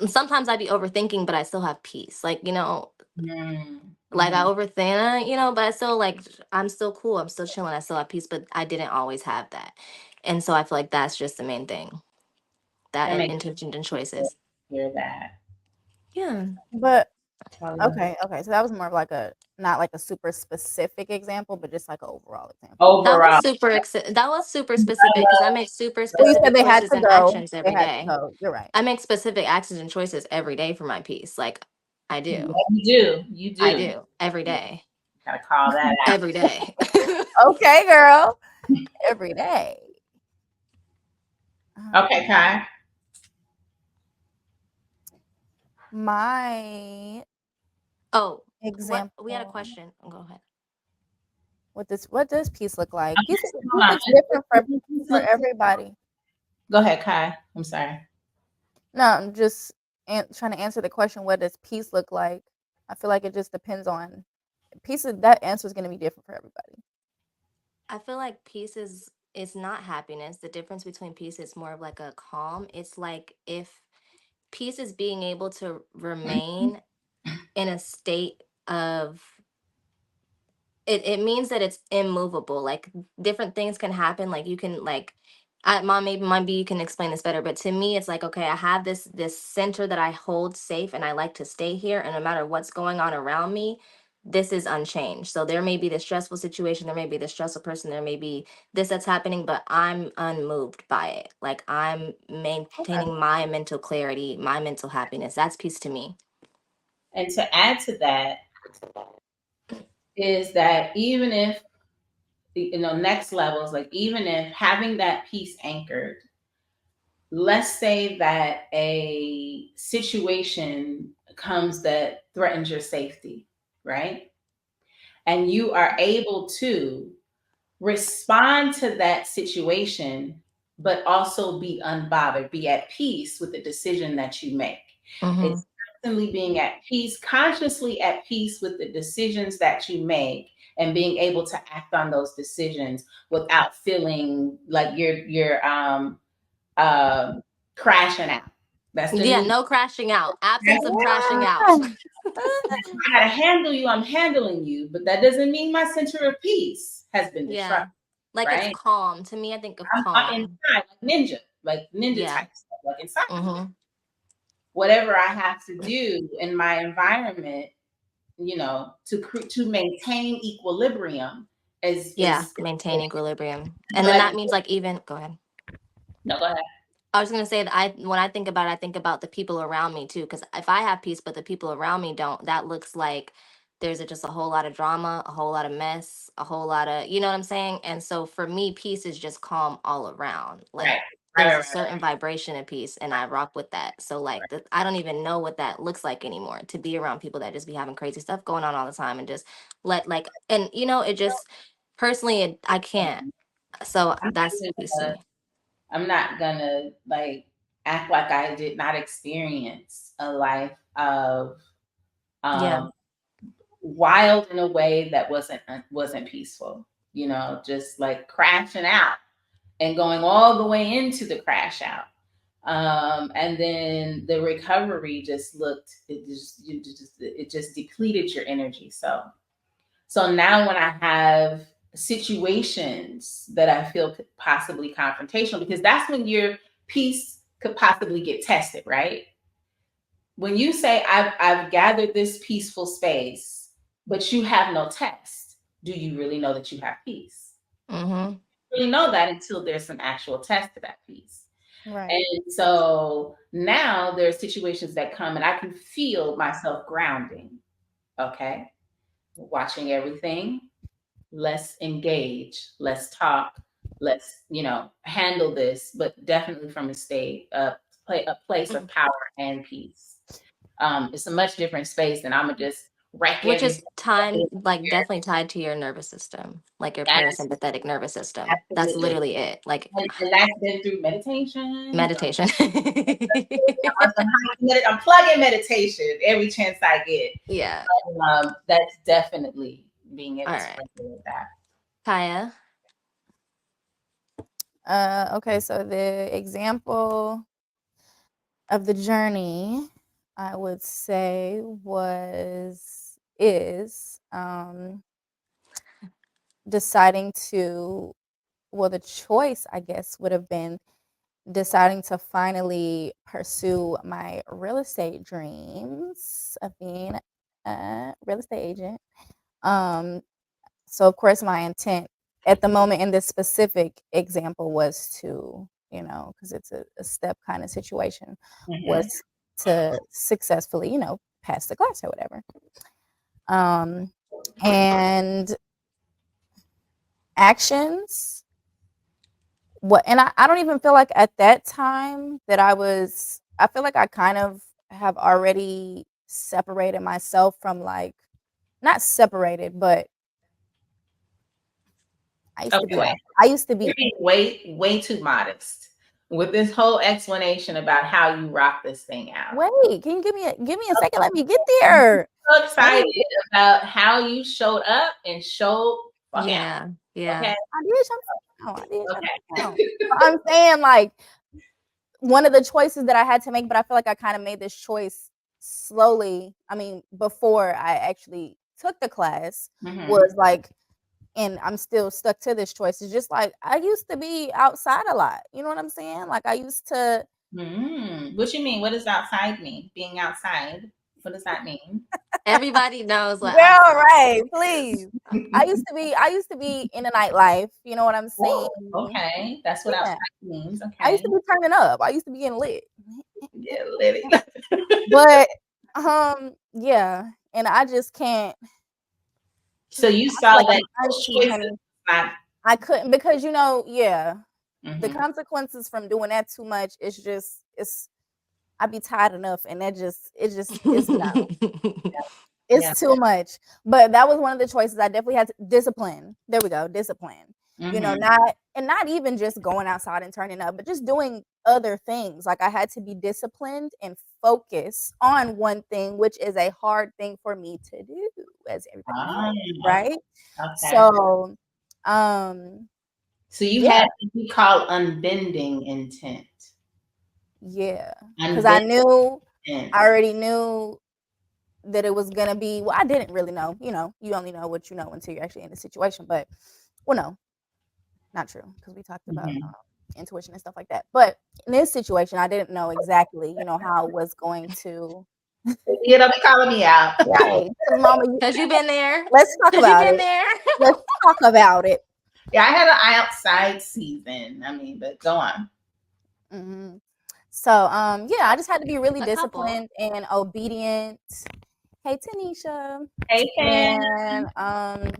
sometimes I'd be overthinking, but I still have peace. Like, Mm. like I Mhm. overthink, but I still like I'm still cool. I'm still chilling. I still have peace, but I didn't always have that. And so I feel like that's just the main thing. That That and makes intention and people choices. hear that. Yeah. But Talia. okay. So that was more of like a not like a super specific example, but just like an overall example. Overall, That was super I specific because I make love super Well, you said specific they had choices to and go. actions They every had to day. go. You're right. I make specific actions and choices every day for my peace. Like I do. You do. You I do. do every day. Gotta call that out. Every day. Okay, girl. Every day. Okay, Kai. My Oh, what we had a example. question. Go ahead. What does peace look like? Okay, Peace hold on. looks different for everybody. Go ahead, Kai. I'm sorry. No, I'm just trying to answer the question. What does peace look like? I feel like it just depends on peace. That answer is going to be different for everybody. I feel like peace is not happiness. The difference between peace is more of like a calm. It's like if peace is being able to remain in a state of it means that it's immovable. Like different things can happen. Like you can like mom maybe you can explain this better, but to me it's like okay, I have this center that I hold safe and I like to stay here, and no matter what's going on around me, this is unchanged. So there may be this stressful situation, there may be this stressful person, there may be this that's happening, but I'm unmoved by it. Like I'm Okay. maintaining my mental clarity, my mental happiness. That's peace to me. And to add to that is that even if next levels, like even if having that peace anchored, let's say that a situation comes that threatens your safety, right? And you are able to respond to that situation, but also be unbothered, be at peace with the decision that you make. Mm-hmm. It's constantly being at peace, consciously at peace with the decisions that you make and being able to act on those decisions without feeling like um crashing out. That's the Yeah, new no crashing out. Absence of crashing out. Yeah. I gotta handle you, I'm handling you, but that doesn't mean my center of peace has been Yeah. disrupted, Like it's right? calm. To me, I think of I'm calm. inside like ninja Yeah. type stuff, like inside of me. Mm-hmm. Whatever I have to do in my environment, to maintain equilibrium Yeah. is Maintain equilibrium. And then like that means like even go ahead. no, go ahead. I was gonna say that when I think about it, I think about the people around me too. Because if I have peace, but the people around me don't, that looks like just a whole lot of drama, a whole lot of mess, a whole lot of you know what I'm saying. And so for me, peace is just calm all around. Like Right, right, there's right, a right, certain vibration of peace, and I rock with that. So like I don't even know what that looks like anymore. To be around people that just be having crazy stuff going on all the time, and just let like and it just personally I can't. right. So I'm not that's even peace to gonna me. I'm not gonna like act like I did not experience a life of Yeah. um wild in a way that wasn't peaceful, just like crashing out and going all the way into the crash out. And then the recovery just looked it just depleted your energy. So now when I have situations that I feel could possibly confrontational, because that's when your peace could possibly get tested, right? When you say I've gathered this peaceful space, but you have no test, do you really know that you have peace? Mm-hmm. You really know that until there's some actual test to that peace. Right. And so now there are situations that come and I can feel myself grounding. Okay. Watching everything, let's engage, let's talk, let's, handle this, but definitely from a place of power and peace. It's a much different space than I'm gonna just wreck Which is everything. time like definitely tied to your nervous system, like your That's parasympathetic nervous system. That's absolutely, literally it. Like and that's been through meditations. meditation. I'm plugging meditation every chance I get. Yeah. That's definitely being All able to right. regulate that. Kaya. Okay, so the example of the journey, I would say is deciding to, well, the choice, I guess, would have been deciding to finally pursue my real estate dreams of being a real estate agent. Um, so of course my intent at the moment in this specific example was to, because it's a step kind of situation, Mhm. was to successfully, pass the class or whatever. And actions, what, and I don't even feel like at that time that I feel like I kind of have already separated myself from, like, not separated, but Okay, wait. I used to You're be being way too modest with this whole explanation about how you rock this thing out. wait, can you give me a second? Let me get there. So excited about how you showed up and showed fuck out. Yeah. Yeah. Okay. I did shut Okay. down. I'm saying, like, one of the choices that I had to make, but I feel like I kind of made this choice slowly. I mean, before I actually took the class, was like, and I'm still stuck to this choice. It's just like, I used to be outside a lot. You know what I'm saying? Like, I used to. What you mean? What does outside mean? Being outside. What does that mean? Everybody knows what Girl, outside right? Please. I used to be in the nightlife. You know what I'm saying? Okay, that's what outside means. Okay, I used to be turning up. I used to be getting lit. Yeah, lit. But yeah, and I just can't. So you saw Like, that I couldn't, because the Mhm. consequences from doing that too much, it's I'd be tired enough, and it's not. It's too much. But that was one of the choices. I definitely had to discipline. There we go, discipline. Not even just going outside and turning up, but just doing other things. Like, I had to be disciplined and focus on one thing, which is a hard thing for me to do, as everybody knows, right? Okay. So, so you had what we call unbending intent. Yeah, because I already knew that it was gonna be. Well, I didn't really know. You only know what you know until you're actually in the situation. But, no, not true, because we talked about intuition and stuff like that. But in this situation, I didn't know exactly, how it was going to. You don't be calling me out, right? Because, Mama, because you've been there. Let's talk about it. There. Let's talk about it. Yeah, I had an outside season. I mean, but go on. Mm-hmm. So, I just had to be really disciplined and obedient. Hey, Tanisha. Hey, Ken. And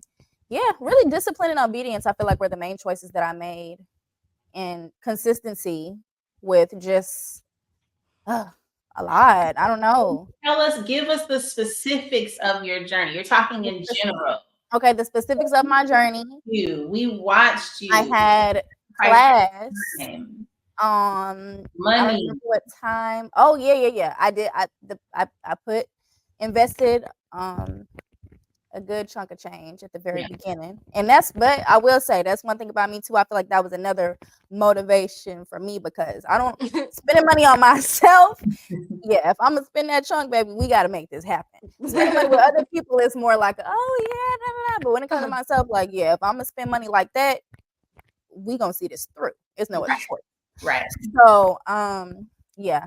really discipline and obedience, I feel like, were the main choices that I made, and consistency with just a lot. I don't know. Give us the specifics of your journey. You're talking in general. Okay, the specifics of my journey. We watched you. I had class. Money. I don't remember what time. Oh, yeah. I did. I invested a good chunk of change at the very beginning. And but I will say, that's one thing about me too. I feel like that was another motivation for me, because I don't spending money on myself. If I'm gonna spend that chunk, baby, we got to make this happen. Spending money with other people is more like, oh yeah, but when it comes to myself, like, if I'm gonna spend money like that, we gonna see this through. It's no other choice. Right. So,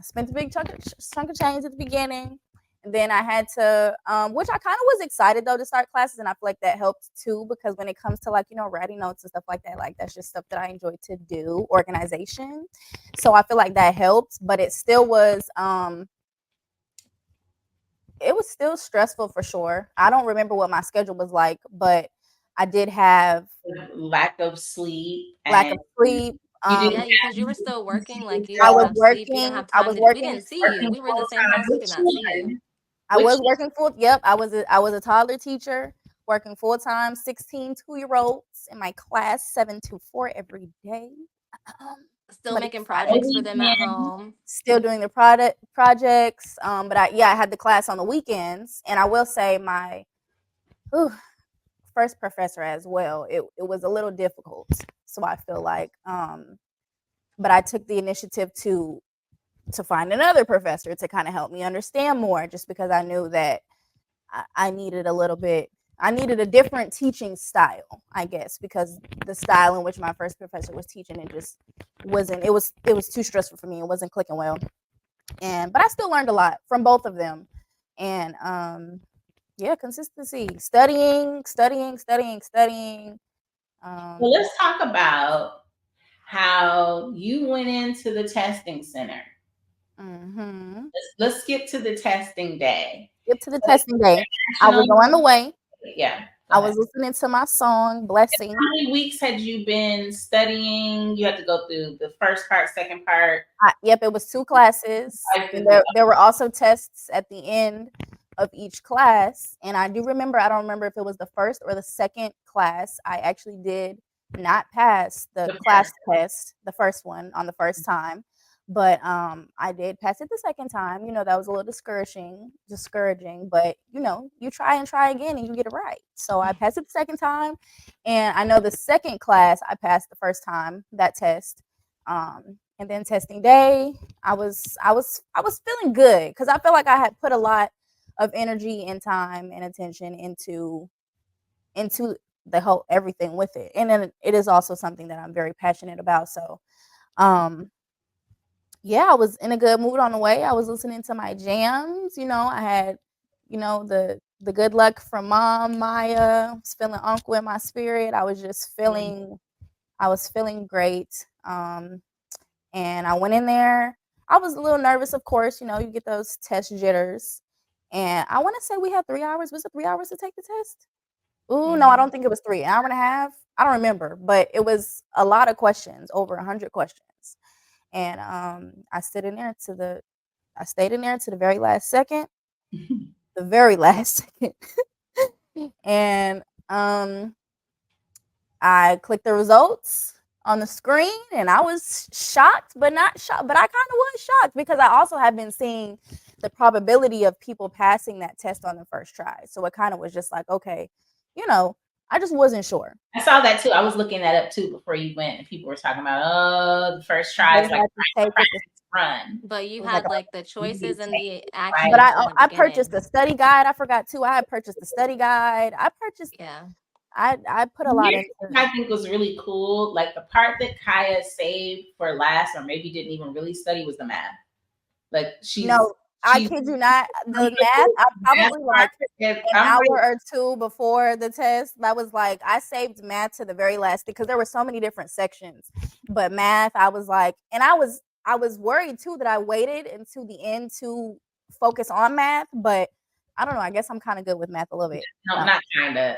spent a big chunk of change at the beginning. And then I had to, which I kind of was excited, though, to start classes. And I feel like that helped too, because when it comes to, like, writing notes and stuff like that, like, that's just stuff that I enjoy to do, organization. So I feel like that helped, but it still was, it was still stressful for sure. I don't remember what my schedule was like, but I did have lack of sleep. Because you were still working. Like, you I didn't was have working. sleep. You didn't have I time was to. working. We didn't see you. We were in the same house. We did not see you. I was working full. Yep, I was a toddler teacher, working full time, 16 2-year-olds in my class, 7 to 4 every day. Still making projects for them at home. Still doing the projects. But I had the class on the weekends, and I will say my first professor as well. It was a little difficult, so I feel like, but I took the initiative to find another professor to kind of help me understand more, just because I knew that I needed a different teaching style, I guess, because the style in which my first professor was teaching, it just wasn't, it was too stressful for me. It wasn't clicking well. But I still learned a lot from both of them. And consistency, studying. Well, let's talk about how you went into the testing center. Let's skip to the testing day. Yep, to the testing day. I was National, on the way. yeah. Go I ahead. was listening to my song, Blessing. How many weeks had you been studying? You had to go through the first part, second part. Yep, it was 2 classes. And there were also tests at the end of each class. And I do remember, I don't remember if it was the first or the second class. I actually did not pass the The class first. test, the first one on the first time. But I did pass it the second time. That was a little discouraging. But you try and try again and you get it right. So I passed it the second time. And I know the second class I passed the first time, that test. And then testing day, I was feeling good because I felt like I had put a lot of energy and time and attention into the whole everything with it. And then it is also something that I'm very passionate about. So yeah, I was in a good mood on the way. I was listening to my jams. I had, the good luck from mom, Maya. I was feeling uncle in my spirit. I was just feeling great. And I went in there. I was a little nervous, of course. You get those test jitters. And I want to say we had 3 hours. Was it 3 hours to take the test? Ooh, no, I don't think it was 3. An hour and a half. I don't remember, but it was a lot of questions, over 100 questions. And I stayed in there to the very last second. The very last second. And I clicked the results on the screen and I was shocked, but not shocked. But I kind of was shocked because I also have been seeing the probability of people passing that test on the first try. So it kind of was just like, okay, I just wasn't sure. I saw that too. I was looking that up too before you went, and people were talking about, oh, the first try is like practice run. But you like had like the choices and the Right. actions. But in the I beginning. purchased the study guide. I forgot too. I had purchased the study guide. Yeah. I put a lot into it. I think was really cool. Like the part that Kaya saved for last, or maybe didn't even really study, was the math. Like No, I kid you not. The math, I probably like an hour or two before the test. That was like I saved math to the very last because there were so many different sections. But math, I was like, and I was worried too that I waited until the end to focus on math. But I don't know. I guess I'm kind of good with math a little bit. No, not kinda.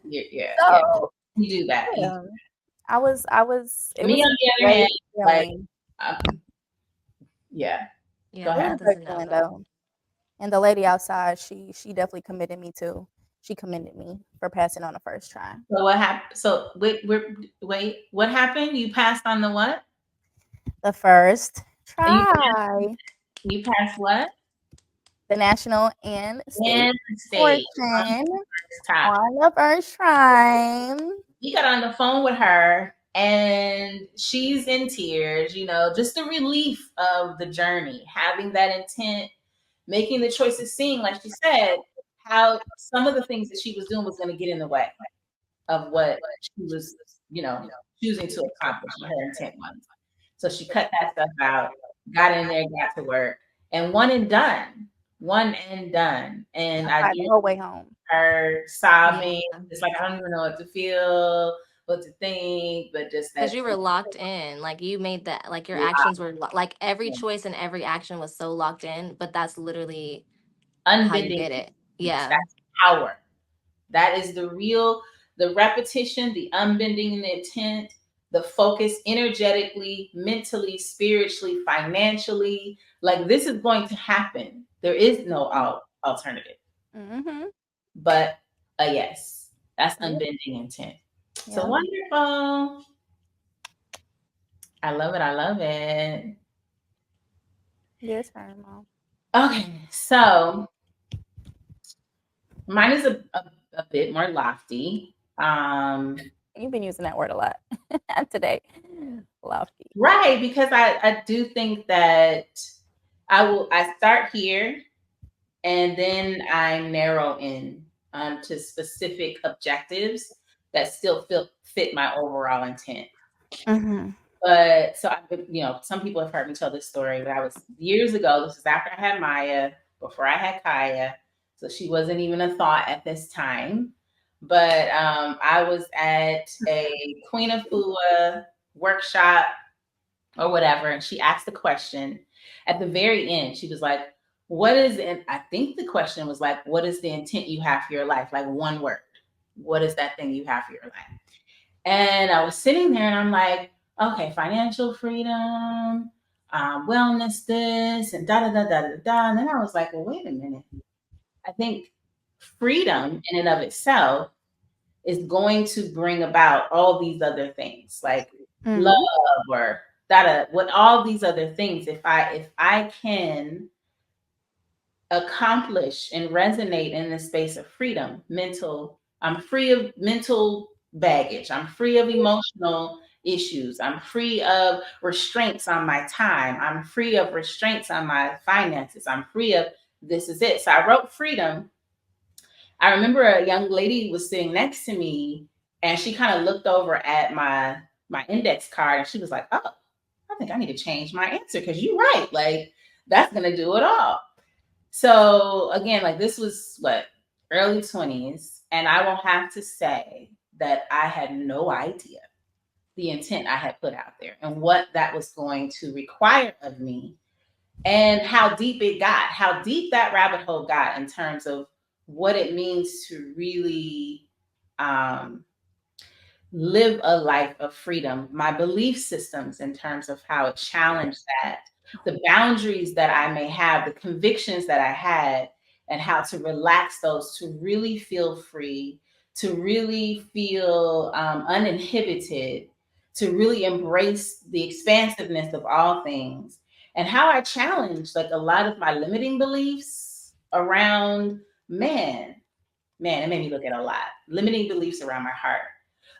Yeah. So, You do that. yeah. I was. It Me was on the other hand, like, Yeah. Go ahead. Though. And the lady outside, she definitely commended me too. She commended me for passing on the first try. So what happened? So wait, what happened? You passed on the what? The first try. You passed what? The national and state portion on the first try. We got on the phone with her and she's in tears, just the relief of the journey, having that intent, making the choices, seeing, like she said, how some of the things that she was doing was going to get in the way of what she was, choosing to accomplish, what her intent was. So she cut that stuff out, got in there, got to work, and one and done. And I the whole way home. Her sobbing, just like I don't even know what to feel, what to think, but just because you were locked in, like you made that, like your actions were like every choice and every action was so locked in. But that's literally how you get it. Yeah, that's power. That is the repetition, the unbending in the intent, the focus energetically, mentally, spiritually, financially. Like this is going to happen. There is no alternative. Mm-hmm. But yes, that's unbending intent. Yeah. So wonderful. I love it. Your turn, Mom. Okay, so mine is a bit more lofty. You've been using that word a lot today. Lofty. Right, because I do think that I start here and then I narrow in to specific objectives that still fit my overall intent. Mm-hmm. But so some people have heard me tell this story, but I was years ago. This is after I had Maya, before I had Kaya, so she wasn't even a thought at this time. But I was at a Queen Afua workshop or whatever, and she asked the question at the very end. She was like, what is, and I think the question was like, what is the intent you have for your life? Like one word. What is that thing you have for your life? And I was sitting there and I'm like, okay, financial freedom, wellness, this, and da da da da da da. And then I was like, well, wait a minute. I think freedom in and of itself is going to bring about all these other things like love Mhm. or da da, what all these other things. If I can accomplish and resonate in the space of freedom, I'm free of mental baggage. I'm free of emotional issues. I'm free of restraints on my time. I'm free of restraints on my finances. I'm free of this is it. So I wrote freedom. I remember a young lady was sitting next to me and she kind of looked over at my index card and she was like, "Oh, I think I need to change my answer because you're right. Like that's gonna do it all." So again, like this was what, early 20s, and I will have to say that I had no idea the intent I had put out there and what that was going to require of me and how deep it got, how deep that rabbit hole got in terms of what it means to really um, live a life of freedom, my belief systems in terms of how it challenged that, the boundaries that I may have, the convictions that I had, and how to relax those to really feel free, to really feel uninhibited, to really embrace the expansiveness of all things, and how I challenged like a lot of my limiting beliefs around man. Man, it made me look at a lot. Limiting beliefs around my heart,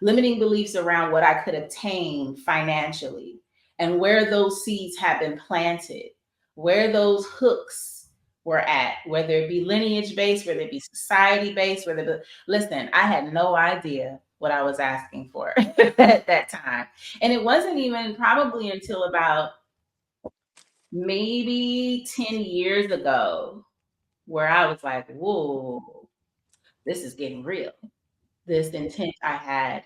limiting beliefs around what I could obtain financially, and where those seeds have been planted, where those hooks were at, whether it be lineage based, whether it be society based, listen, I had no idea what I was asking for at that time. And it wasn't even probably until about maybe 10 years ago where I was like, whoa, this is getting real. This intent I had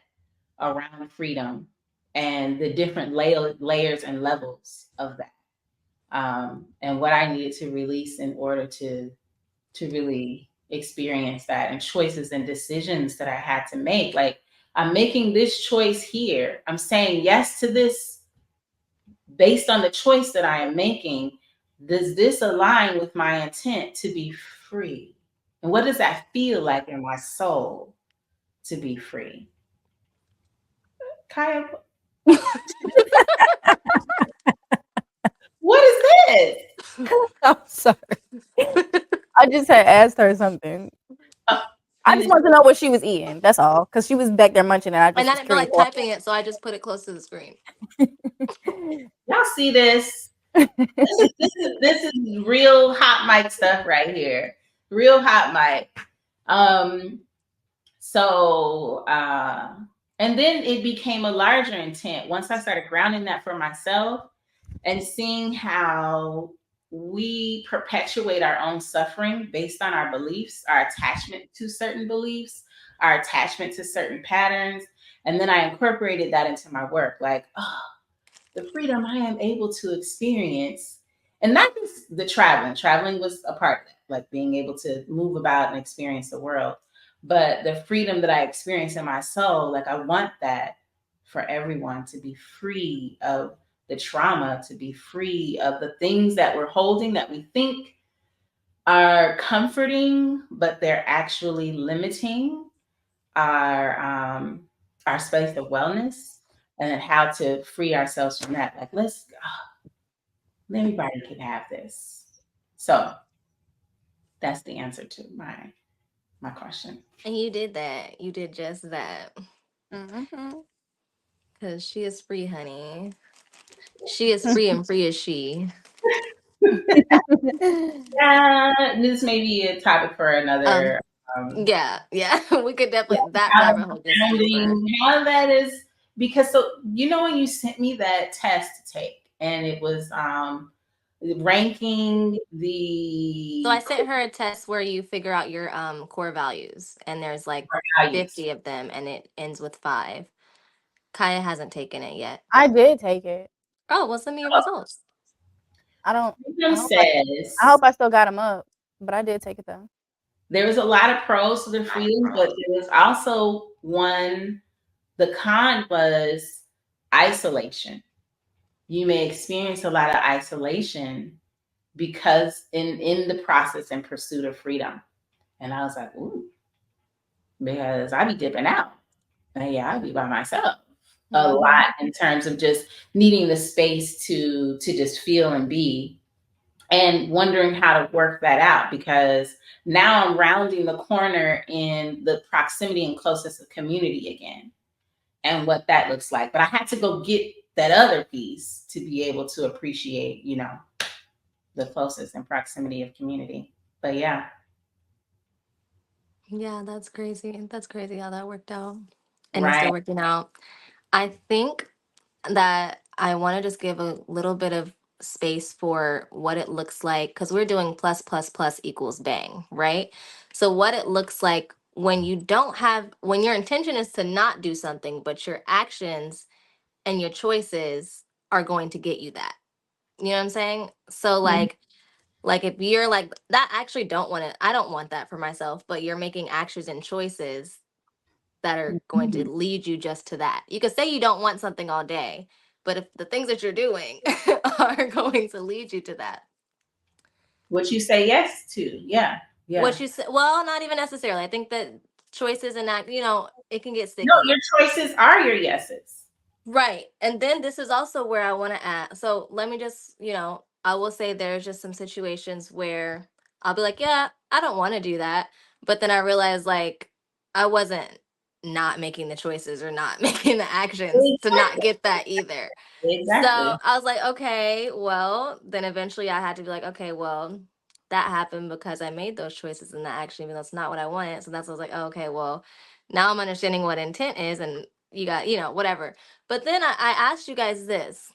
around freedom and the different layers and levels of that, and what I needed to release in order to really experience that, and choices and decisions that I had to make. Like I'm making this choice here. I'm saying yes to this based on the choice that I am making. Does this align with my intent to be free? And what does that feel like in my soul to be free? Kaya, what is this? I'm sorry. I just had asked her something. Uh, I you just just, wanted to know what she was eating. That's all, because she was back there munching, and I And just I was didn't feel curious. like typing it, so I just put it close to the screen. y'all see this? This is real hot mic stuff right here. Real hot mic. Um, so and then it became a larger intent once I started grounding that for myself and seeing how we perpetuate our own suffering based on our beliefs, our attachment to certain beliefs, our attachment to certain patterns. And then I incorporated that into my work. Like, oh, the freedom I am able to experience, and not just the traveling. Traveling was a part of that, like being able to move about and experience the world. But the freedom that I experience in my soul, like I want that for everyone to be free of the trauma, to be free of the things that we're holding that we think are comforting, but they're actually limiting our um, our space of wellness, and then how to free ourselves from that. Like, everybody can have this. So that's the answer to my question. And you did that. You did just that. Mm-hmm. Because she is free, honey. She is free, and free is she. This may be a topic for Um, another. yeah, yeah. We could Yeah, definitely, that how rabbit hole is deeper. grounding, how that is, because so when you sent me that test to take, and it was ranking So I the sent her a test where you figure out your core values, and there's like core values. 50 of them, and it ends with 5. Kaya hasn't taken it yet. I did take it. Oh, well, send me your results. I don't. Freedom I hope says I still got them up, but I did take it though. there was a lot of pros to the freedom, but there was also one, the con was isolation. You may experience a lot of isolation because in the process and pursuit of freedom. And I was like, ooh, because I be dipping out. And yeah, I be by myself a Mm-hmm. lot in terms of just needing the space to just feel and be, and wondering how to work that out, because now I'm rounding the corner in the proximity and closeness of community again and what that looks like. But I had to go get that other piece to be able to appreciate, the closest and proximity of community. But yeah, Yeah, that's crazy. That's crazy how that worked out. And it's right. still working out. I think that I want to just give a little bit of space for what it looks like, because we're doing plus plus plus equals bang, right? So what it looks like when you don't have, when your intention is to not do something, but your actions and your choices are going to get you that. You know what I'm saying? So Mhm. like if you're like that, I actually don't want it. I don't want that for myself, but you're making actions and choices that are going to Mhm. lead you just to that. You could say you don't want something all day, but if the things that you're doing are going to lead you to that, What you say yes to. Yeah. what Yeah. you say, well, not even necessarily. I think that choices and that, it can get No, sticky. your choices are your yeses. Right. And then this is also where I want to add. So let me just, I will say there's just some situations where I'll be like, yeah, I don't want to do that. But then I realize like I wasn't not making the choices or not making the actions to not Exactly. get that either. So Exactly. I was like, okay, well, then eventually I had to be like, okay, well, that happened because I made those choices and that action, even though it's not what I wanted. So that's what I was like, oh, okay, well, now I'm understanding what intent is, and you got, whatever. But then I asked you guys this.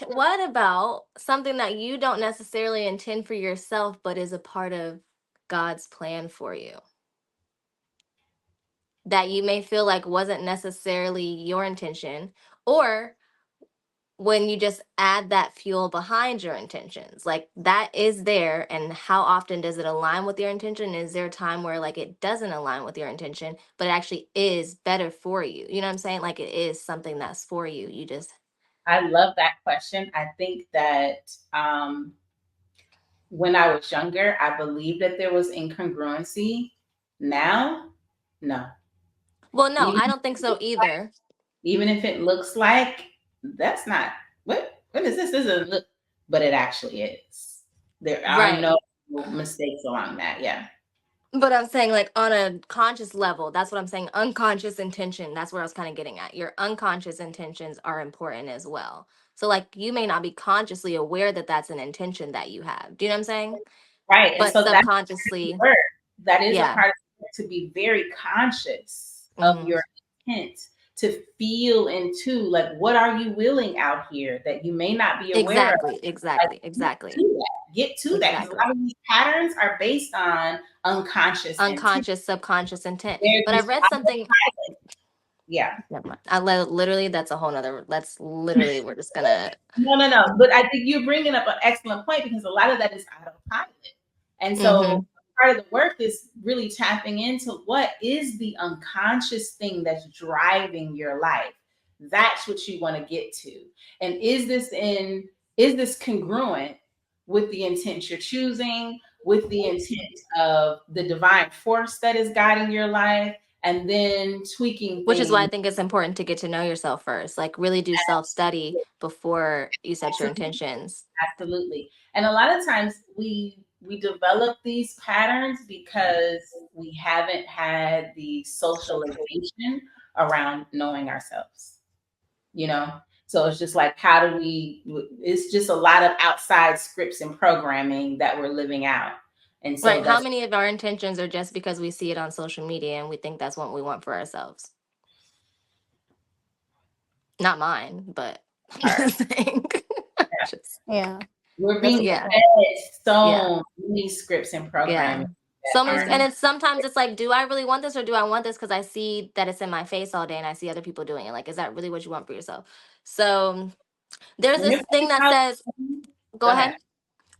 What about something that you don't necessarily intend for yourself, but is a part of God's plan for you? That you may feel like wasn't necessarily your intention, or when you just add that fuel behind your intentions, like that is there, and how often does it align with your intention? Is there a time where like it doesn't align with your intention, but it actually is better for you? You know what I'm saying? Like it is something that's for you. You just I love that question. I think that when I was younger, I believed that there was incongruency. Now, no. well, no, Even I don't think so either. even if it looks like that's not what is this? This is look, but it actually is. There are Right. no mistakes along that. Yeah. But I'm saying, like, on a conscious level, that's what I'm saying. Unconscious intention. That's where I was kind of getting at. Your unconscious intentions are important as well. So, like, you may not be consciously aware that that's an intention that you have. Do you know what I'm saying? Right. And But so that's subconsciously, work. That is a yeah. part of it, to be very conscious of Hmm. your intent, to feel into like what are you willing out here that you may not be aware of. Exactly. Like Exactly. get Exactly. to that. Get to that. Because a Exactly. lot of these patterns are based on unconscious intent. Unconscious, subconscious intent. They're But I just read something. autopilot. Yeah. Never mind. Literally, that's a whole nother. That's literally, we're just gonna. No, no, no. But I think you're bringing up an excellent point, because a lot of that is autopilot. And so Hmm. part of the work is really tapping into what is the unconscious thing that's driving your life. That's what you want to get to. And is this congruent with the intent you're choosing, with the intent of the divine force that is guiding your life, and then tweaking Which is why I things. think it's important to get to know yourself first. Like, really do self study before you set your intentions. Absolutely. And a lot of times we develop these patterns because we haven't had the socialization around knowing ourselves, you know? So it's just like, how do we, it's just a lot of outside scripts and programming that we're living out. And so Right. How that's many of our intentions are just because we see it on social media and we think that's what we want for ourselves? Not mine, but I'm hard. just saying. Just, Yeah, We're that's a being good yeah. point. fed Yeah. so many scripts and Yeah. programming So that many, aren't. and it's sometimes it's like, do I really want this, or do I want this because I see that it's in my face all day and I see other people doing it? Like, is that really what you want for yourself? So There's When this you're thing that out, says, go go ahead. ahead.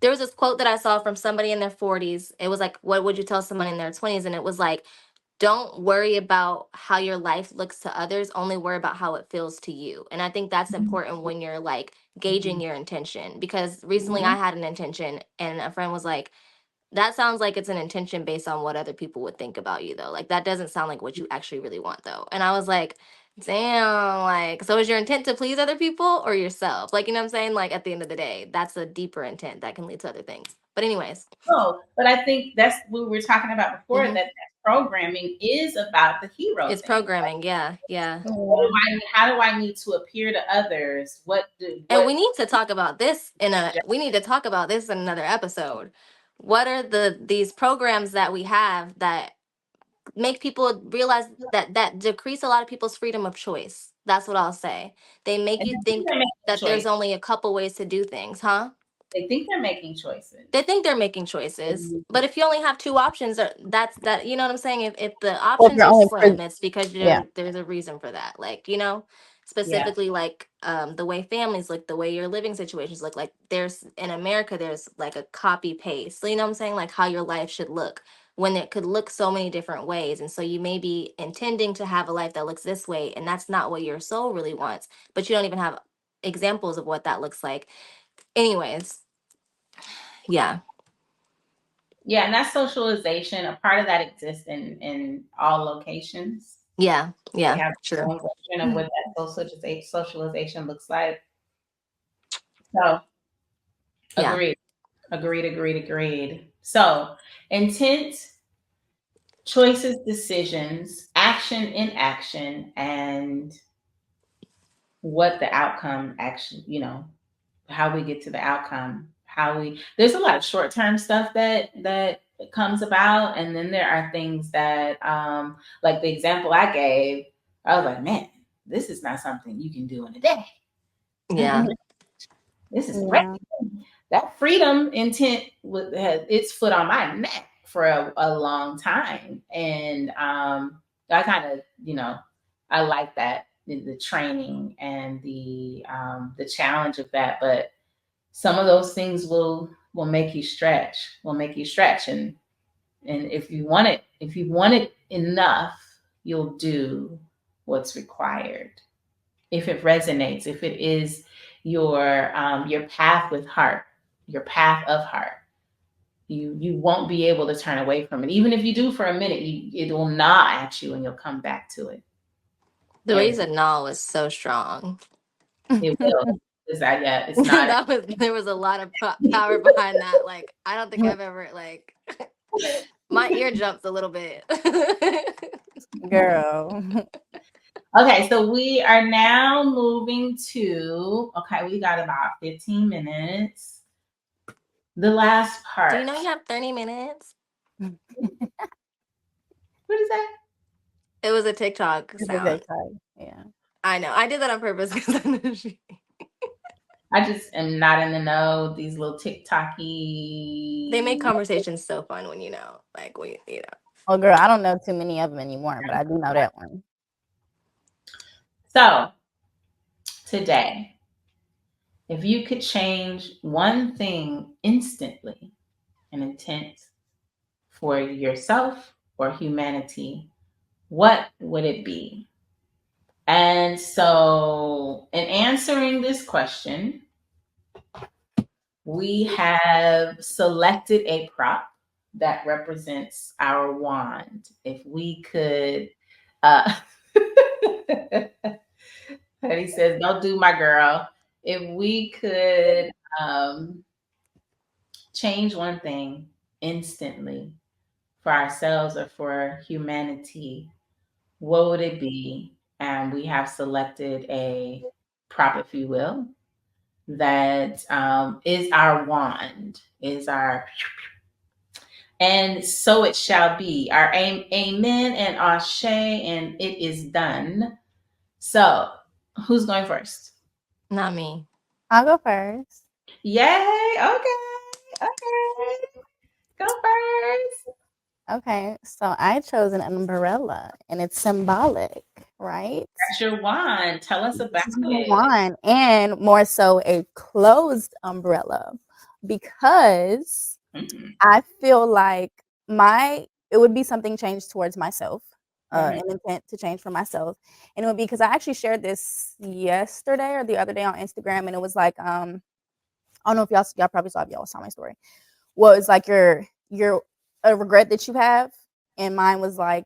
There was this quote that I saw from somebody in their 40s. It was like, what would you tell someone in their 20s? And it was like, don't worry about how your life looks to others, only worry about how it feels to you. And I think that's important when you're like gauging Mhm. your intention. Because recently I Mhm. had an intention, and a friend was like, that sounds like it's an intention based on what other people would think about you, though. Like, that doesn't sound like what you actually really want, though. And I was like, damn, like, so is your intent to please other people or yourself? Like, you know what I'm saying? Like, at the end of the day, that's a deeper intent that can lead to other things. But, anyways, No, but I think that's what we were talking about before. hmm, That programming is about the hero it's thing. Like, programming. Yeah, yeah. Yeah. how do I need to appear to others? And What? we need to talk about this in a we need to talk about this in another episode. What are these programs that we have that make people realize that decrease a lot of people's freedom of choice? That's what I'll say. They make And you they think think they're making that there's choices. only a couple ways to do things, huh? They think they're making choices. They think they're making choices, but if you only have two options, that's that, you know what I'm saying? If the Well, if options you're are only slim, it's because yeah. there's a reason for that, like, Yeah. specifically like the way families look, the way your living situations look. Like, there's in America, there's like a copy paste, so you know what I'm saying, like how your life should look, when it could look so many different ways. And so you may be intending to have a life that looks this way, and that's not what your soul really wants, but you don't even have examples of what that looks like. Anyways, yeah. Yeah, and that's socialization. A part of that exists in all locations. Yeah, They yeah, have their true. own version of what that socialization looks like. So Yeah, agreed, agreed. So intent, choices, decisions, action, inaction, and what the outcome actually, how we get to the outcome, there's a lot of short-term stuff that comes about, and then there are things that like the example I gave, I was like, man, this is not something you can do in a day. yeah, This is great. Yeah. That freedom intent had its foot on my neck for a long time, and I kind of, I like that, the training and the challenge of that. But some of those things will make you stretch, and if you want it enough, you'll do what's required if it resonates, if it is your path with heart, your path of heart. You won't be able to turn away from it. Even if you do for a minute, it will gnaw at you, and you'll come back to it. the way you Every said no was so strong. It will. Yeah, it's not. That was There was a lot of power behind that. Like, I don't think I've ever like my ear jumps a little bit. Girl. Okay, so we are now moving to. Okay, we got about 15 minutes. The last Do you part. know you have 30 minutes? What is that? It was a TikTok It's a sound. TikTok. Yeah. I know. I did that on purpose because I knew I just am not in the know. These little they make TikToky. conversations so fun when like Well, girl, I don't know too many of them anymore, but I do know that one. So today, if you could change one thing instantly, an intent for yourself or humanity, what would it be? And so, in answering this question, we have selected a prop that represents our wand. If we could, uh, and he says, "Don't do my girl." If we could change one thing instantly for ourselves or for humanity, what would it be? And we have selected a prop, if you will, that is our wand, is our, and so it shall be. Our amen and ashe, and it is done. So, who's going first? not me. I'll go first. Yay! Okay, go first. Okay, so I chose an umbrella and it's symbolic, right? That's your wand. Tell us about This is my it. wand, and more so a closed umbrella because Mhm. I feel like my it would be something changed towards myself, Mhm. an intent to change for myself, and it would be because I actually shared this yesterday or the other day on Instagram, and it was like, I don't know if y'all probably saw if y'all saw my story. Well, it's like your a regret that you have, and mine was like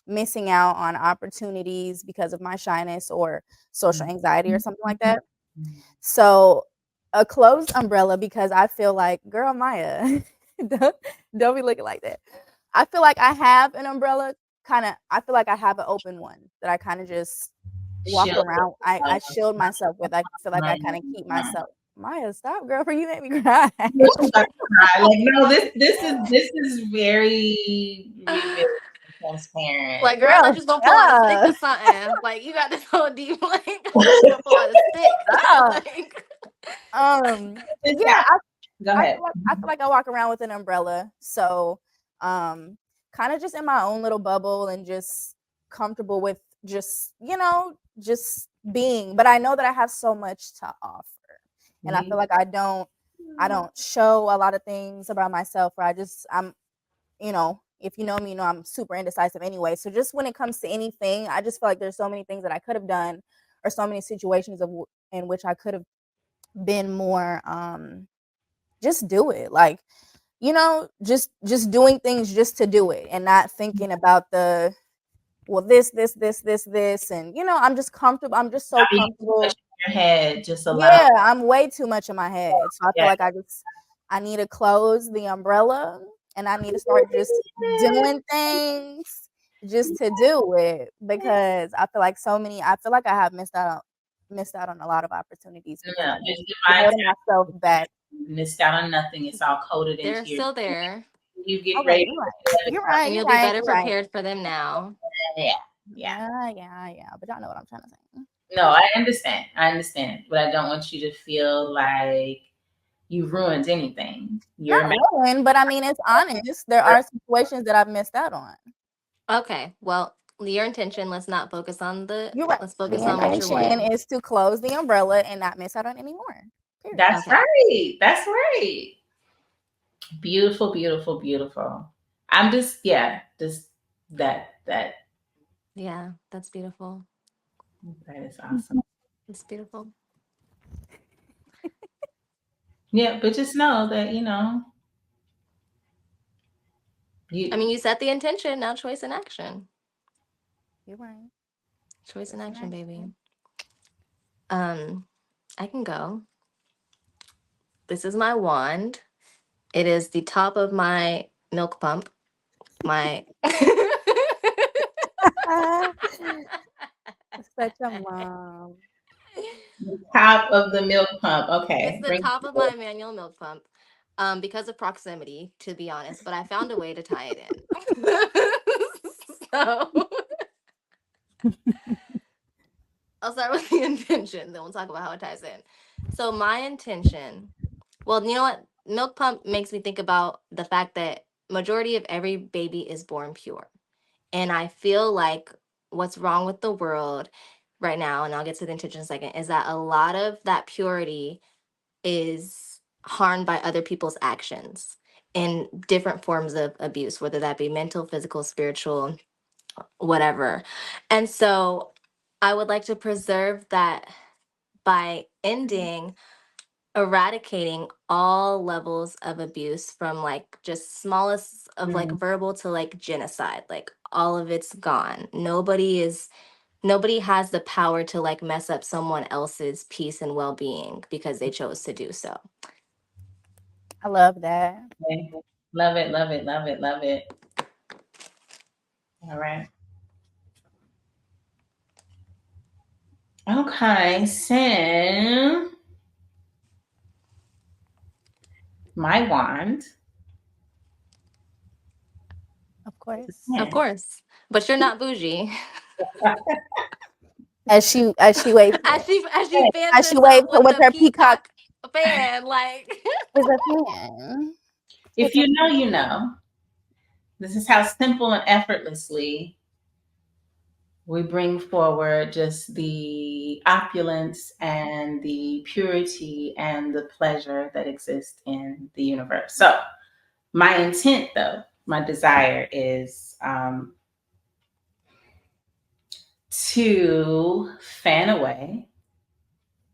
missing out on opportunities because of my shyness or social anxiety or something like that. So a closed umbrella because I feel like, girl, Maya, don't, don't be looking like that. I feel like I have an umbrella, kind of. I feel like I have an open one that I kind of just walk Shield. around. I shield myself with. I feel like I kind of keep Mhm. myself. Maya, stop, girl, for you make me cry. What you about to cry? Like, no, this is very revealing and transparent. Like, girl, I thought Girl, you was gonna pull out a stick stop. or something. Like, you got this whole deep, like, I thought you were gonna pull out a stick. Stop. Like, It's Yeah, got- Go ahead. I feel like I walk around with an umbrella, so um, kind of just in my own little bubble and just comfortable with just just being. But I know that I have so much to offer, and I feel like I don't show a lot of things about myself. Or if you know me, you know I'm super indecisive anyway. So just when it comes to anything, I just feel like there's so many things that I could have done, or so many situations in which I could have been more just do it, like, just doing things just to do it and not thinking about the, well, this, and I'm just comfortable. I'm just so Not being too much comfortable. in your head, just allow. Yeah, I'm way too much in my head, so I feel Yeah. like I need to close the umbrella, and I need to start just doing things just to do it, because I feel like I have missed out on a lot of opportunities because No, I've just been divine holding myself timing. back. Missed out on nothing. It's all coded they're into your. still there, You get Okay, ready you're to right. let it You're come. right. and You're you'll be right. better You're right. prepared for them now. Yeah, yeah. Yeah. But y'all know what I'm trying to say. No, I understand. I understand, but I don't want you to feel like you ruined anything. You're Not ruined, but I mean, it's honest. There are situations that I've missed out on. Okay, well, your intention, You're right. let's The focus on what you're intention wanting. is to close the umbrella and not miss out on any more. Period. That's Okay. right. That's right. Beautiful, beautiful, beautiful. I'm just, yeah, just that Yeah, that's beautiful. that is awesome. It's beautiful. Yeah, but just know that I you mean, you set the intention, now choice and action. You're right. Choice and Choice and action, baby. action. Um, I can go. This is my wand. It is the top of my milk pump. My Such a mom. top of the milk pump. It's Okay, the bring. top of my manual milk pump. Because of proximity, to be honest, but I found a way to tie it in. So I'll start with the intention, then we'll talk about how it ties in. So my intention, well, you know what? Milk pump makes me think about the fact that majority of every baby is born pure. And I feel like what's wrong with the world right now, and I'll get to the intention in a second, is that a lot of that purity is harmed by other people's actions in different forms of abuse, whether that be mental, physical, spiritual, whatever. And so I would like to preserve that by ending, eradicating all levels of abuse from like just smallest of like Mm, verbal to like genocide. Like all of it's gone. Nobody has the power to like mess up someone else's peace and well-being because they chose to do so. I love that. okay. Love it, love it, love it, love it. All right. Okay, so my wand. Of course. Of Yeah. course. But you're not bougie. As she waves As she fans as she herself waves with with the her peacock peacock fan, like with her fan. If you know, you know. This is how simple and effortlessly we bring forward just the opulence and the purity and the pleasure that exists in the universe. So, my intent, though, my desire is to fan away,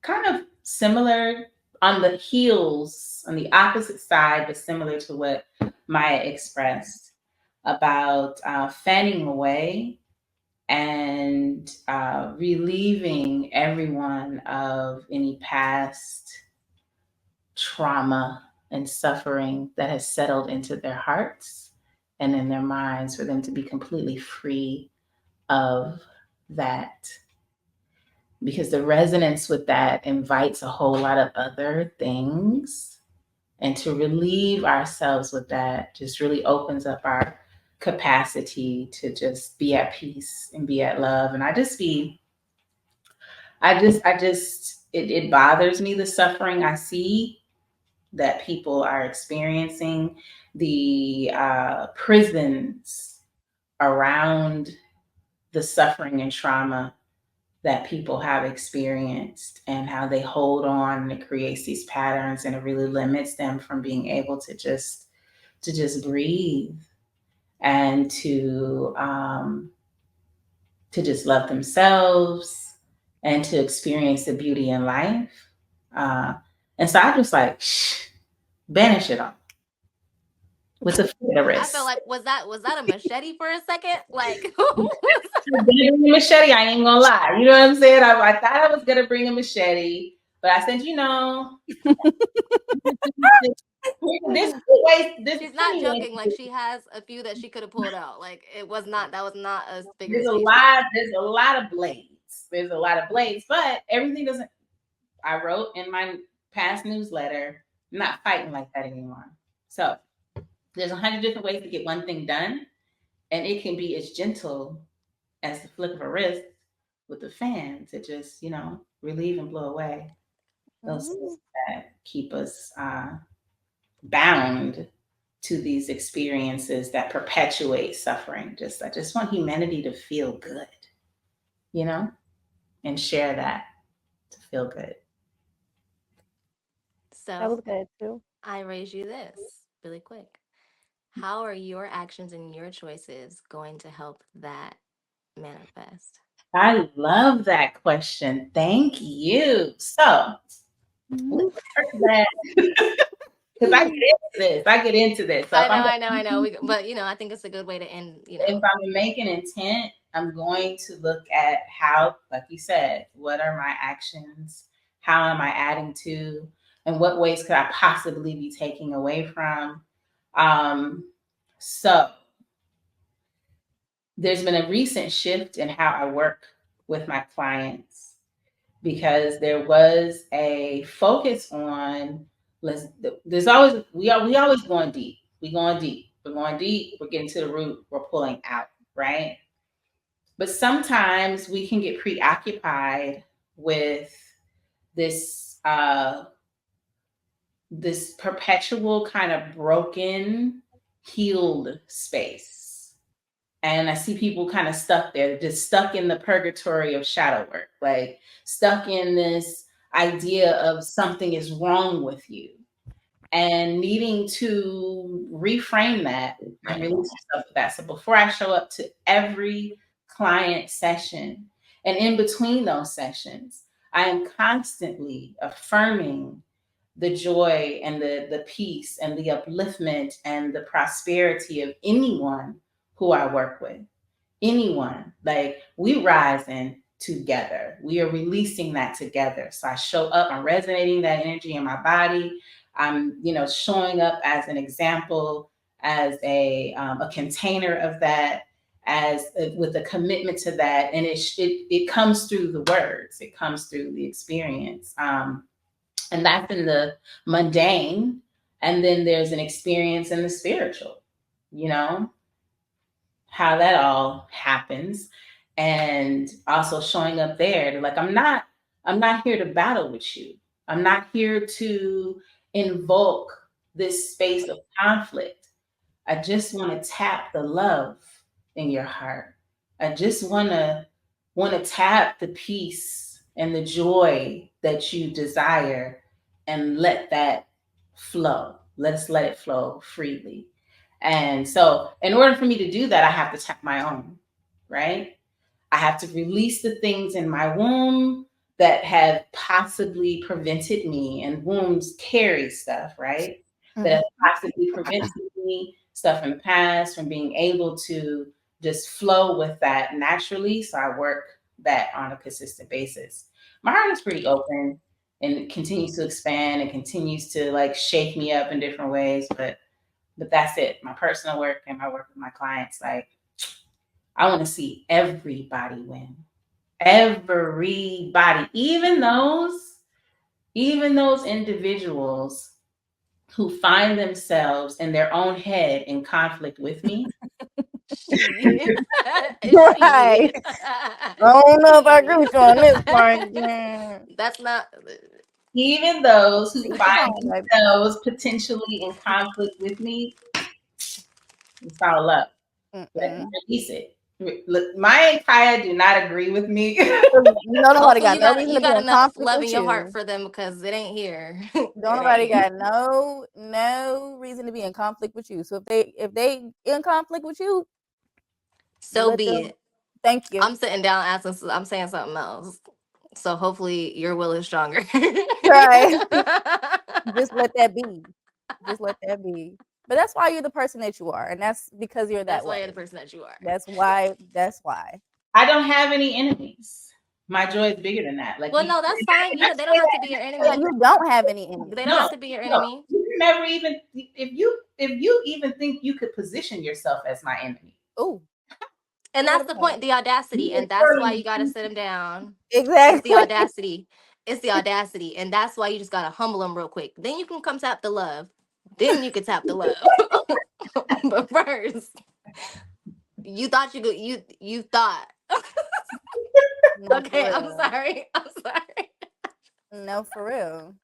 kind of similar on the heels, on the opposite side, but similar to what Maya expressed about fanning away and relieving everyone of any past trauma and suffering that has settled into their hearts and in their minds, for them to be completely free of that. Because the resonance with that invites a whole lot of other things. And to relieve ourselves with that just really opens up our capacity to just be at peace and be at love. And it bothers me, the suffering I see that people are experiencing, the prisons around the suffering and trauma that people have experienced, and how they hold on, and it creates these patterns, and it really limits them from being able to just breathe and to just love themselves and to experience the beauty in life. Uh, and so I just like banish it all with a flick of the I feel wrist. like was that a machete for a second? Like Bring a machete. I ain't gonna lie. You know what I'm saying? I thought I was gonna bring a machete, but I said, this way. There's she's not plenty of ways. joking. Like she has a few that she could have pulled out. Like that was not a There's a figurative speech. lot. There's a lot of blades. There's a lot of blades, but everything doesn't. I wrote in my past newsletter, I'm not fighting like that anymore. So there's 100 different ways to get one thing done, and it can be as gentle as the flick of a wrist with the fan to just, relieve and blow away those things that keep us bound to these experiences that perpetuate suffering. I just want humanity to feel good, you know, and share that to feel good. That So was good too. I raise you this really quick. How are your actions and your choices going to help that manifest? I love that question. Thank you. So let's start that, because I get into this. So I know. But I think it's a good way to end. if I'm making intent, I'm going to look at how, like you said, what are my actions? How am I adding to? And what ways could I possibly be taking away from? Um, so there's been a recent shift in how I work with my clients, because there was a focus on there's always we always going deep. We going deep. We're going deep. We're getting to the root. We're pulling out, right? But sometimes we can get preoccupied with this this perpetual kind of broken, healed space. And I see people kind of stuck there, just stuck in the purgatory of shadow work, like stuck in this idea of something is wrong with you, and needing to reframe that and release yourself of that. So before I show up to every client session, and in between those sessions, I am constantly affirming the joy and the peace and the upliftment and the prosperity of anyone who I work with. Anyone. Like, we rising together. We are releasing that together. So I show up, I'm resonating that energy in my body. I'm, showing up as an example, as a container of that, with a commitment to that, and it comes through the words, it comes through the experience. And that's in the mundane. And then there's an experience in the spiritual, how that all happens. And also showing up there to, like, I'm not here to battle with you. I'm not here to invoke this space of conflict. I just want to tap the love in your heart. I just want to tap the peace and the joy that you desire and let that flow. Let it flow freely. And so, in order for me to do that, I have to tap my own, right? I have to release the things in my womb that have possibly prevented me, and wombs carry stuff, right? That have possibly prevented me, stuff in the past, from being able to just flow with that naturally. So I work that on a consistent basis. My heart is pretty open and it continues to expand and continues to like shake me up in different ways. But that's it. My personal work and my work with my clients, like I want to see everybody win. Everybody, even those individuals who find themselves in their own head in conflict with me. She. Right. She. I don't know if I agree with you on this part. Yeah. That's not. Even those who Each his find own, baby. themselves potentially in conflict with me, it's all love. Let me Mm-mm. release it. Look, my Kaya do not agree with me. Don't nobody Hopefully, got no reason you to be got in enough conflict love in with your heart you. for them because it ain't here. Don't It nobody ain't. got no reason to be in conflict with you. So if they in conflict with you, So let be them. it. Thank you. I'm sitting down asking. I'm saying something else. So hopefully your will is stronger. Right. Just let that be. Just let that be. But that's why you're the person that you are, and that's because you're that That's why way. you're the person that you are. That's why. That's why. I don't have any enemies. My joy is bigger than that. Like Well, no, that's fine. and I They don't say have to that, be your Yeah, enemy. you don't have any They enemies. don't no, have to be your no, enemy. you can never even if you even think you could position yourself as my enemy. Ooh, And say that that's the again. point, the audacity. You And will that's why surely you got to sit them down. It's the Exactly. audacity. It's the audacity. And that's why you just got to humble them real quick. Then you can come tap the love. Then you can tap the love. But first, you thought you could, you thought. No, for Okay, I'm real. sorry. I'm sorry. No, for real.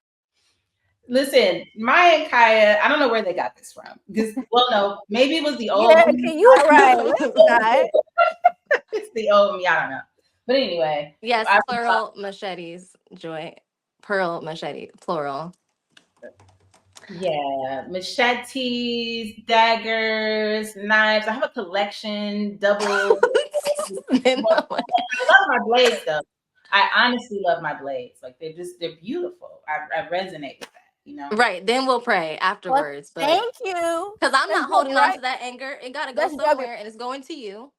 listen, Maya and Kaya, I don't know where they got this from. Because well, no, maybe it was the old Yeah, me. can you right? Let's not. It's the old me. I don't know. But anyway, Yes, I, plural machetes, Joy. Pearl machete, plural. yeah, machetes, daggers, knives. I have a collection, double. Then I'm like, I love my blades though. I honestly love my blades. Like they're beautiful. I resonate with that, you know. right, then we'll pray Well, afterwards. But thank you. because I'm That's not Joby, holding on right? to that anger, it got to go That's Joby. somewhere and it's going to you.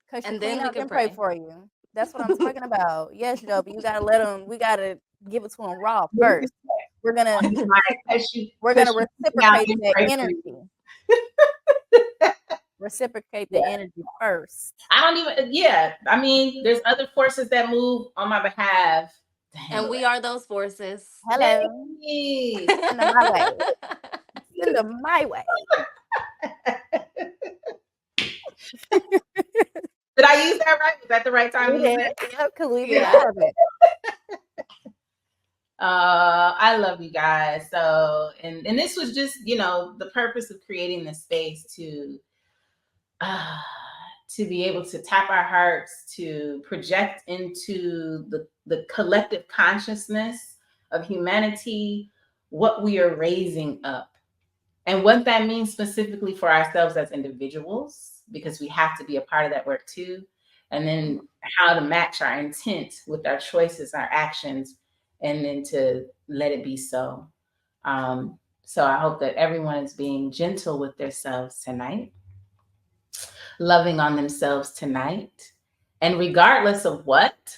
Cause she And clean then we out can then pray pray. for you. That's what I'm talking about. Yes, Joby, you gotta let them. We gotta give it to them raw first. We're gonna On this mic, we're because gonna she now reciprocate and that pray for you. energy. Reciprocate the Yeah. energy first. I don't even. Yeah, I mean, there's other forces that move on my behalf to And handle we that. are those forces. Hello, Hey, send them my way. Send them my way. did I use that right? Was that the right time to You use did, it? because we Yeah. record it. I love you guys. So, and this was just, the purpose of creating this space uh, to be able to tap our hearts, to project into the collective consciousness of humanity what we are raising up and what that means specifically for ourselves as individuals, because we have to be a part of that work too. And then how to match our intent with our choices, our actions, and then to let it be so. So I hope that everyone is being gentle with themselves tonight, loving on themselves tonight. And regardless of what,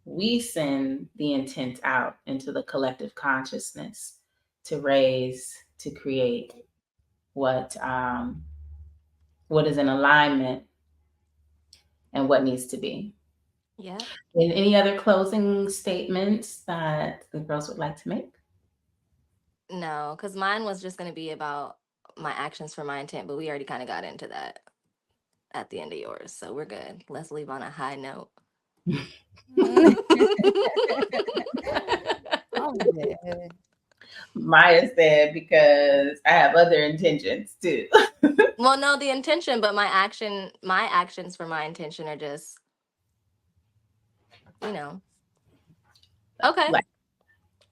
we send the intent out into the collective consciousness to raise, to create what is in alignment and what needs to be. Yeah. And any other closing statements that the girls would like to make? No, because mine was just going to be about my actions for my intent, but we already kind of got into that at the end of yours. So we're good. Let's leave on a high note. I'm dead. Maya said because I have other intentions too. Well, no, the intention, but my actions for my intention are just, you know, okay. Like,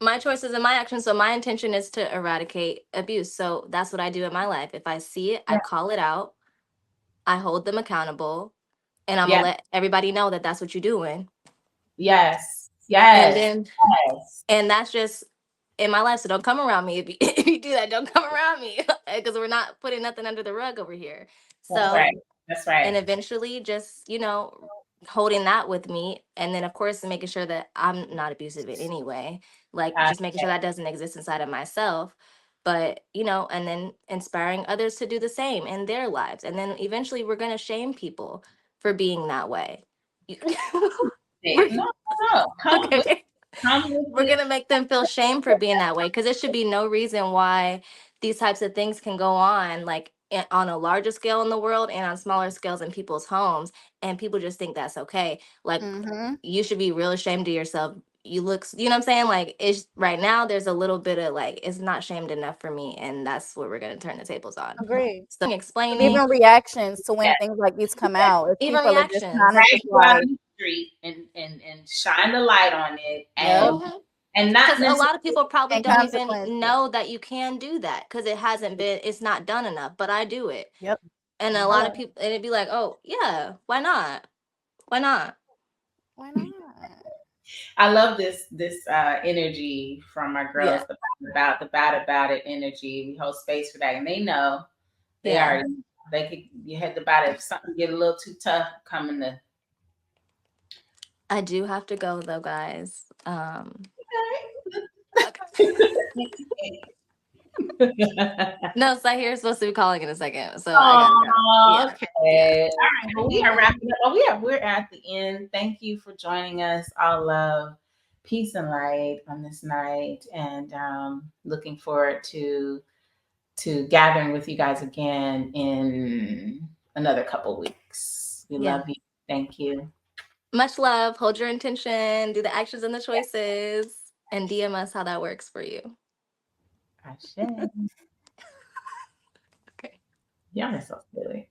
My choices and my actions. So my intention is to eradicate abuse. So that's what I do in my life. If I see it, I yeah, call it out, I hold them accountable, and I'm gonna yeah, let everybody know that that's what you're doing. yes, And yes, then, yes. and that's just in my life. So don't come around me if you, if you do that. Don't come around me because we're not putting nothing under the rug over here. That's So, right. That's right. and eventually just, holding that with me, and then of course making sure that I'm not abusive in any way, like Uh, just making sure that doesn't exist inside of myself, but and then inspiring others to do the same in their lives, and then eventually we're going to shame people for being that way. we're, no, no, okay, okay. come with We're it. gonna make them feel shame for being that way, because there should be no reason why these types of things can go on, like on a larger scale in the world and on smaller scales in people's homes, and people just think that's okay. Like, Mm-hmm. you should be real ashamed of yourself. You look, you know what I'm saying? Like, it's right now there's a little bit of like, it's not shamed enough for me, and that's what we're gonna turn the tables on. Agreed. So explaining, Even reactions to Yeah, when things like these come out, if even people are just reactions. kind of right. just Go out like, in the street and shine the light on it, yep, and not Because a necessarily. lot of people probably and don't even consequences. know that you can do that, because it's not done enough, but I do it. Yep. And a lot Hello. of people, and it'd be like, oh yeah, why not? Why not? Why not? I love this energy from our girls, Yeah, the about it energy. We hold space for that, and they know they yeah. already they could you had about it. If something get a little too tough, coming to. I do have to go though, guys. Okay. No, Sahir is supposed to be calling in a second, so I gotta go. Oh, Yeah, yeah. okay. All right. Well, we are wrapping up. Oh, yeah, we're at the end. Thank you for joining us. All love, peace, and light on this night, and looking forward to gathering with you guys again in another couple weeks. We Yeah. love you. Thank you. Much love. Hold your intention. Do the actions and the choices, and DM us how that works for you. Ashe. Okay. Y'all are so silly.